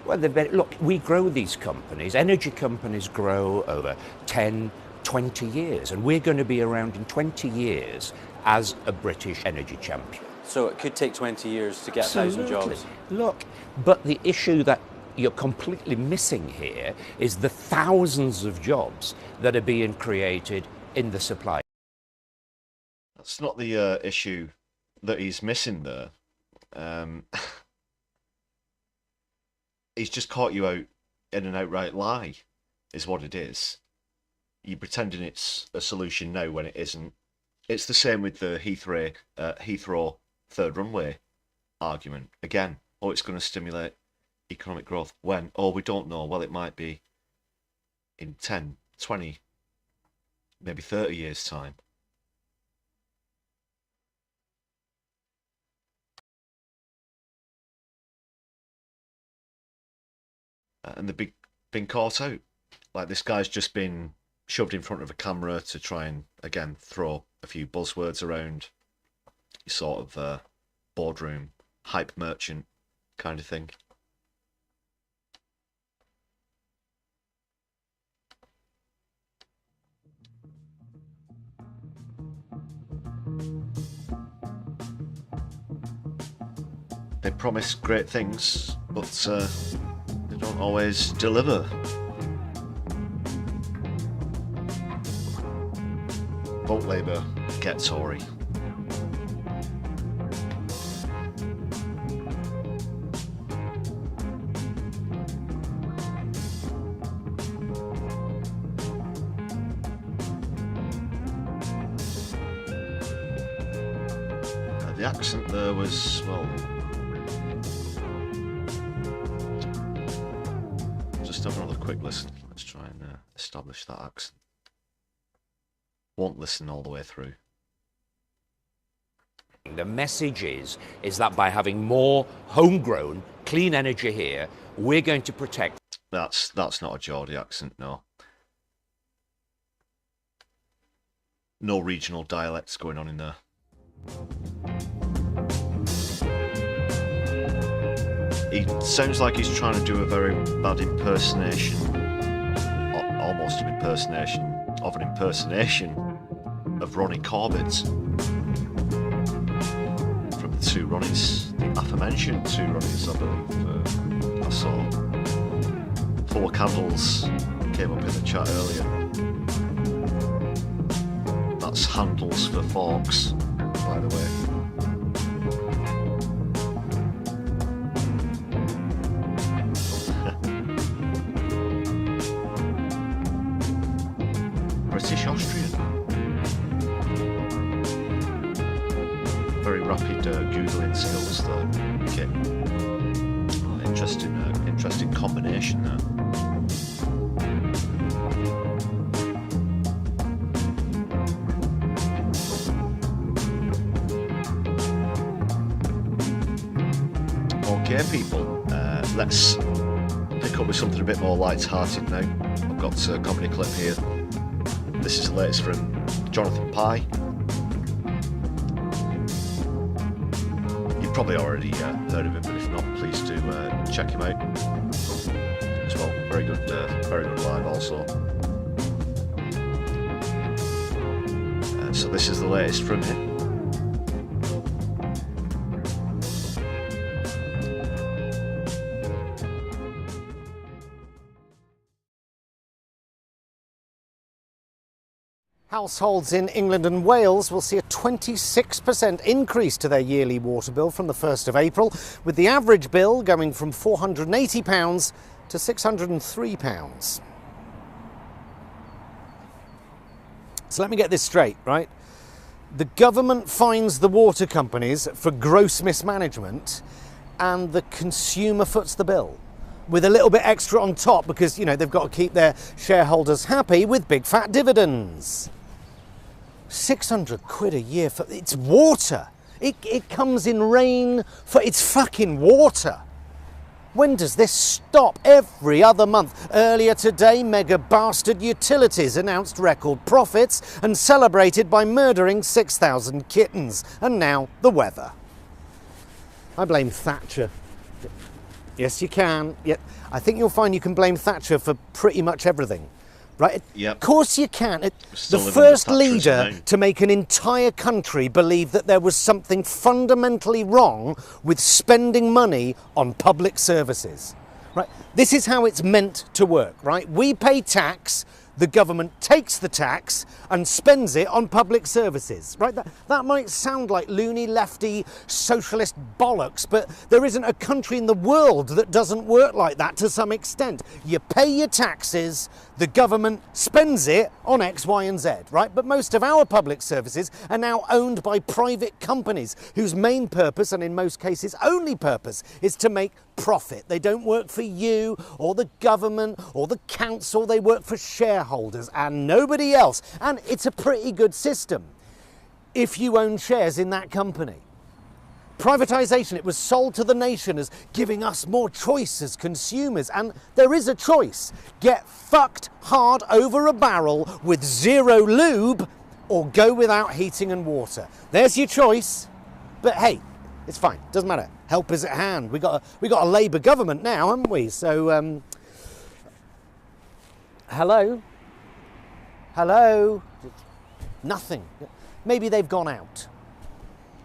Well, look, we grow these companies. Energy companies grow over 10, 20 years, and we're going to be around in 20 years as a British energy champion. So it could take 20 years to get 1,000 jobs? Look, but the issue that you're completely missing here is the thousands of jobs that are being created in the supply. That's not the issue that he's missing there. He's just caught you out in an outright lie, is what it is. You're pretending it's a solution now when it isn't. It's the same with the Heathrow third runway argument. Again, it's going to stimulate economic growth. When? We don't know. Well, it might be in 10, 20, maybe 30 years' time. And they've been caught out. Like, this guy's just been shoved in front of a camera to try and, again, throw a few buzzwords around. Sort of boardroom, hype merchant kind of thing. They promise great things, but they don't always deliver. Vote Labour, get Tory. The accent there was, well, just have another quick listen. Let's try and establish that accent. Won't listen all the way through. The message is that by having more homegrown, clean energy here, we're going to protect... That's not a Geordie accent, no. No regional dialects going on in there. He sounds like he's trying to do a very bad impersonation, almost an impersonation of an impersonation of Ronnie Corbett. From the two Ronnies, the aforementioned two Ronnies, I believe. I saw Four Candles came up in the chat earlier. That's handles for forks, by the way. British Austrian. Very rapid Googling skills there. Okay. Interesting combination there. Okay, people, let's pick up with something a bit more light-hearted now. I've got a comedy clip here. This is the latest from Jonathan Pye. You've probably already heard of him, but if not, please do check him out as well. Very good live also. So this is the latest from him. Households in England and Wales will see a 26% increase to their yearly water bill from the 1st of April, with the average bill going from £480 to £603. So let me get this straight, right? The government fines the water companies for gross mismanagement and the consumer foots the bill, with a little bit extra on top because, you know, they've got to keep their shareholders happy with big fat dividends. 600 quid a year for it's water. It comes in rain for it's fucking water. When does this stop? Every other month. Earlier today, mega bastard utilities announced record profits and celebrated by murdering 6,000 kittens. And now the weather. I blame Thatcher. Yes, you can. Yeah, I think you'll find you can blame Thatcher for pretty much everything. Right? Yep. Of course you can. The first leader to make an entire country believe that there was something fundamentally wrong with spending money on public services. Right? This is how it's meant to work, right? We pay tax, the government takes the tax and spends it on public services, right? That might sound like loony, lefty, socialist bollocks, but there isn't a country in the world that doesn't work like that to some extent. You pay your taxes, the government spends it on X, Y, and Z, right? But most of our public services are now owned by private companies whose main purpose, and in most cases only purpose, is to make profit. They don't work for you or the government or the council, they work for shareholders and nobody else. And it's a pretty good system if you own shares in that company. Privatisation, it was sold to the nation as giving us more choice as consumers, and there is a choice. Get fucked hard over a barrel with zero lube or go without heating and water. There's your choice. But hey, it's fine, doesn't matter. Help is at hand. We got a Labour government now, haven't we? So, hello? Hello? Nothing. Maybe they've gone out.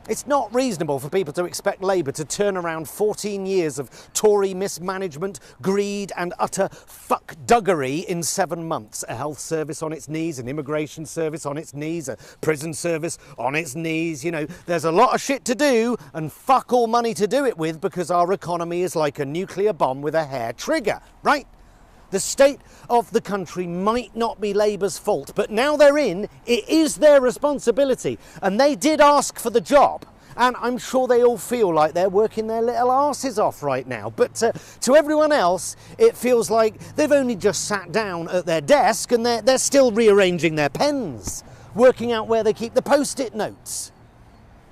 It's not reasonable for people to expect Labour to turn around 14 years of Tory mismanagement, greed and utter fuckduggery in 7 months. A health service on its knees, an immigration service on its knees, a prison service on its knees. You know, there's a lot of shit to do and fuck all money to do it with because our economy is like a nuclear bomb with a hair trigger, right? The state of the country might not be Labour's fault, but now they're in, it is their responsibility. And they did ask for the job. And I'm sure they all feel like they're working their little arses off right now. But to everyone else, it feels like they've only just sat down at their desk and they're still rearranging their pens, working out where they keep the post-it notes.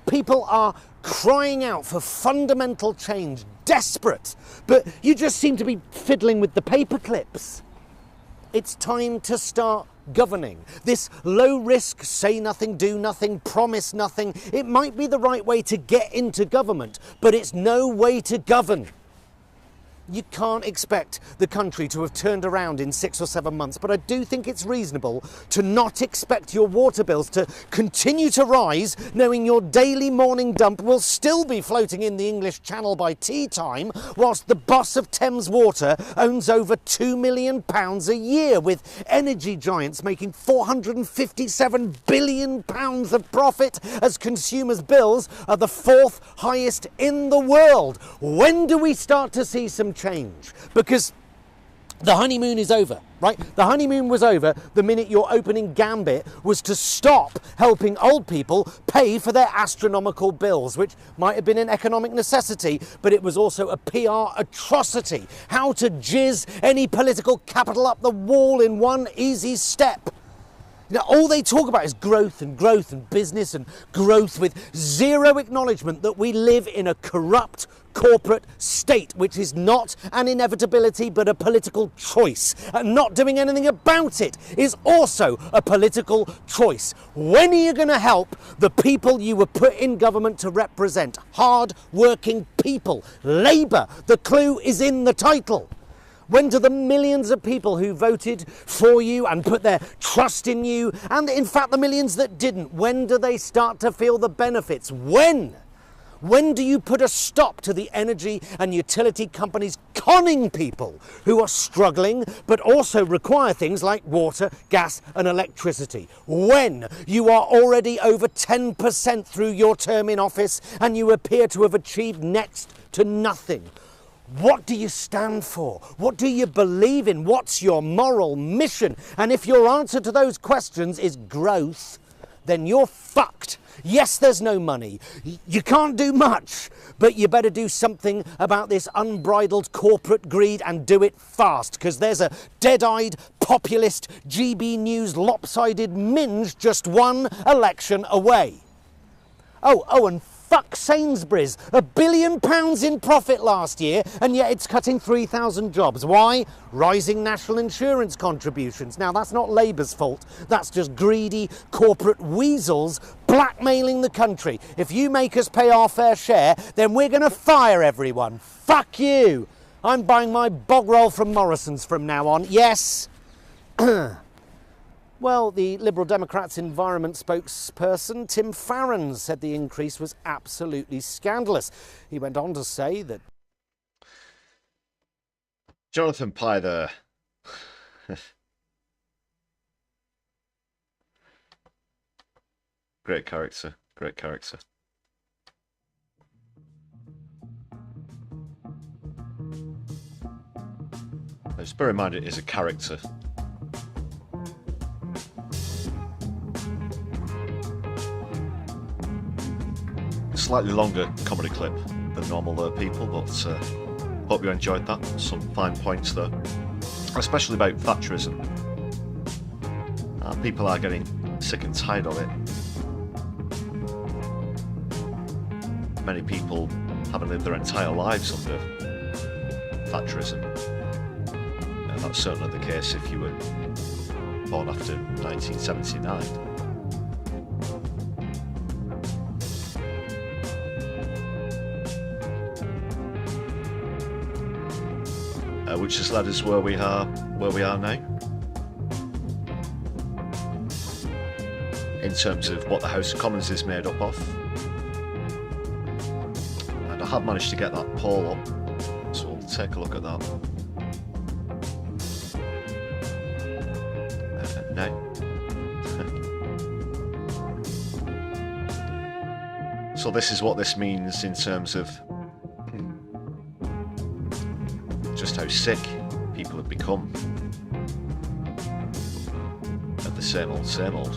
People are crying out for fundamental change, desperate, but you just seem to be fiddling with the paper clips. It's time to start governing. This low risk, say nothing, do nothing, promise nothing, it might be the right way to get into government, but it's no way to govern. You can't expect the country to have turned around in 6 or 7 months, but I do think it's reasonable to not expect your water bills to continue to rise, knowing your daily morning dump will still be floating in the English Channel by tea time, whilst the boss of Thames Water owns over £2 million a year, with energy giants making £457 billion of profit as consumers' bills are the 4th highest in the world. When do we start to see some change? Because the honeymoon is over, right? The honeymoon was over the minute your opening gambit was to stop helping old people pay for their astronomical bills, which might have been an economic necessity, but it was also a PR atrocity. How to jizz any political capital up the wall in one easy step. You know, all they talk about is growth and business and growth, with zero acknowledgement that we live in a corrupt corporate state, which is not an inevitability but a political choice. And not doing anything about it is also a political choice. When are you going to help the people you were put in government to represent? Hard-working people. Labour. The clue is in the title. When do the millions of people who voted for you and put their trust in you, and in fact the millions that didn't, when do they start to feel the benefits? When? When do you put a stop to the energy and utility companies conning people who are struggling but also require things like water, gas and electricity? When you are already over 10% through your term in office and you appear to have achieved next to nothing? What do you stand for? What do you believe in? What's your moral mission? And if your answer to those questions is growth, then you're fucked. Yes, there's no money. You can't do much, but you better do something about this unbridled corporate greed and do it fast, because there's a dead-eyed, populist, GB News lopsided minge just one election away. Oh, and fuck Sainsbury's. £1 billion in profit last year, and yet it's cutting 3,000 jobs. Why? Rising national insurance contributions. Now, that's not Labour's fault. That's just greedy corporate weasels blackmailing the country. If you make us pay our fair share, then we're going to fire everyone. Fuck you. I'm buying my bog roll from Morrison's from now on. Yes. Well, the Liberal Democrats' environment spokesperson, Tim Farron, said the increase was absolutely scandalous. He went on to say that... Jonathan Pye there. Great character, great character. Just bear in mind it is a character. Slightly longer comedy clip than normal people, but hope you enjoyed that. Some fine points there, especially about Thatcherism. People are getting sick and tired of it. Many people haven't lived their entire lives under Thatcherism. And that's certainly the case if you were born after 1979. Which has led us where we are now. In terms of what the House of Commons is made up of. And I have managed to get that poll up, so we'll take a look at that. Now. So this is what this means in terms of just how sick people have become of the same old,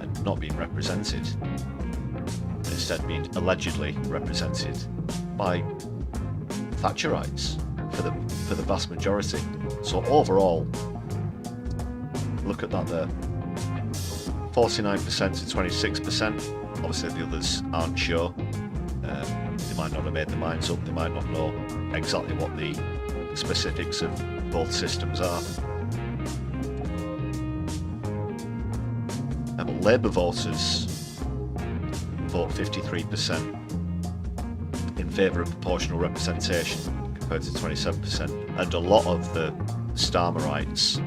and not being represented, and instead being allegedly represented by Thatcherites for the vast majority. So overall, look at that there, 49% to 26%. Obviously the others aren't sure. They might not have made their minds up, they might not know exactly what the specifics of both systems are. But Labour voters vote 53% in favour of proportional representation compared to 27%, and a lot of the Starmerites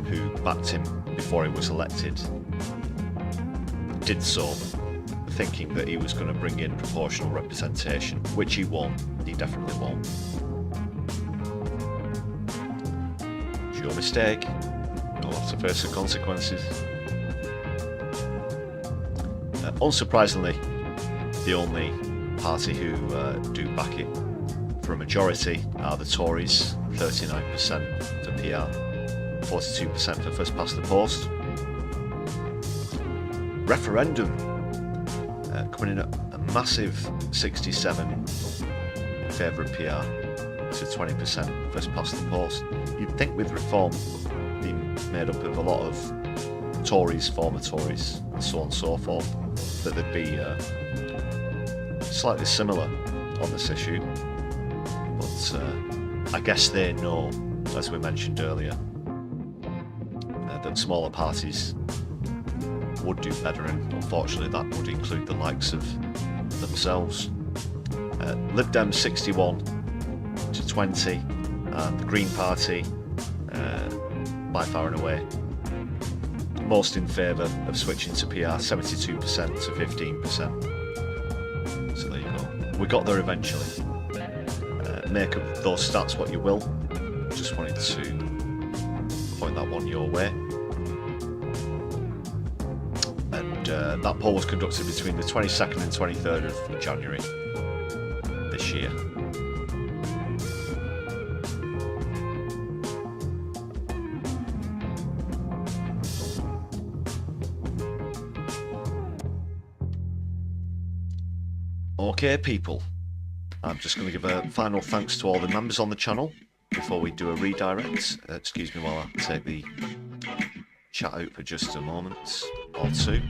who backed him before he was elected did so thinking that he was going to bring in proportional representation, which he won't. He definitely won't. It's your mistake. You'll have to face the consequences. Unsurprisingly, the only party who do back it for a majority are the Tories, 39% for PR, 42% for first past the post. Referendum coming in at a massive 67 in favour of PR to 20% first past the post. You'd think with reform being made up of a lot of Tories, former Tories, and so on and so forth, that they'd be slightly similar on this issue. But I guess they know, as we mentioned earlier, that smaller parties would do better, and unfortunately that would include the likes of themselves. Lib Dem 61, to 20, and the Green Party, by far and away, most in favour of switching to PR, 72% to 15%. So there you go. We got there eventually. Make of those stats what you will. Just wanted to point that one your way. And that poll was conducted between the 22nd and 23rd of January this year. Okay, people, I'm just going to give a final thanks to all the members on the channel before we do a redirect. Excuse me while I take the chat out for just a moment or two.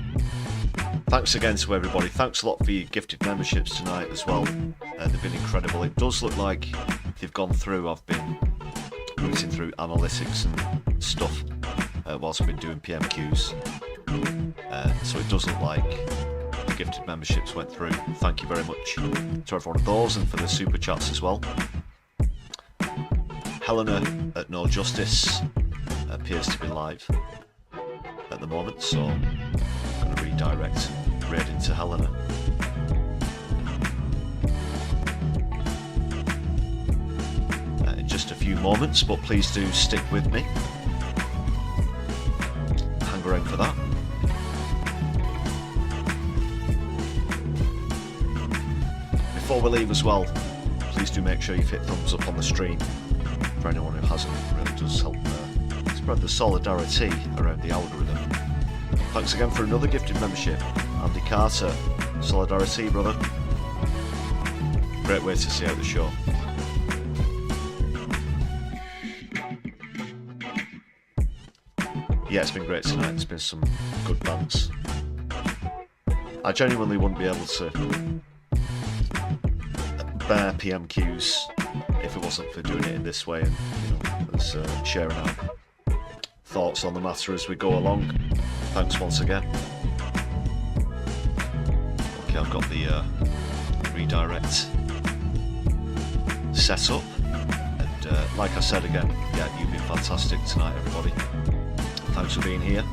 Thanks again to everybody. Thanks a lot for your gifted memberships tonight as well. They've been incredible. It does look like they've gone through. I've been rooting through analytics and stuff whilst I've been doing PMQs. So it does look like the gifted memberships went through. Thank you very much to every one of those and for the super chats as well. Helena at No Justice appears to be live at the moment, so I'm going to redirect right into Helena. In just a few moments, but please do stick with me. Hang around for that. Before we leave as well, please do make sure you've hit thumbs up on the stream. For anyone who hasn't, it really does help spread the Solidari-Tea around the algorithm. Thanks again for another gifted membership. Andy Carter, Solidari-Tea, brother. Great way to see out the show. Yeah, it's been great tonight. It's been some good bands. I genuinely wouldn't be able to bear PMQs if it wasn't for doing it in this way and us sharing our thoughts on the matter as we go along. Thanks once again. Okay, I've got the redirect set up, and like I said again, yeah, you've been fantastic tonight, everybody. Thanks for being here.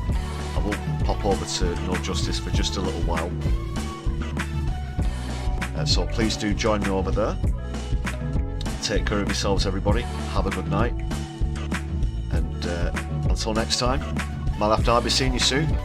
I will pop over to No Justice for just a little while. So please do join me over there. Take care of yourselves, everybody. Have a good night. And until next time, my left eye, be seeing you soon.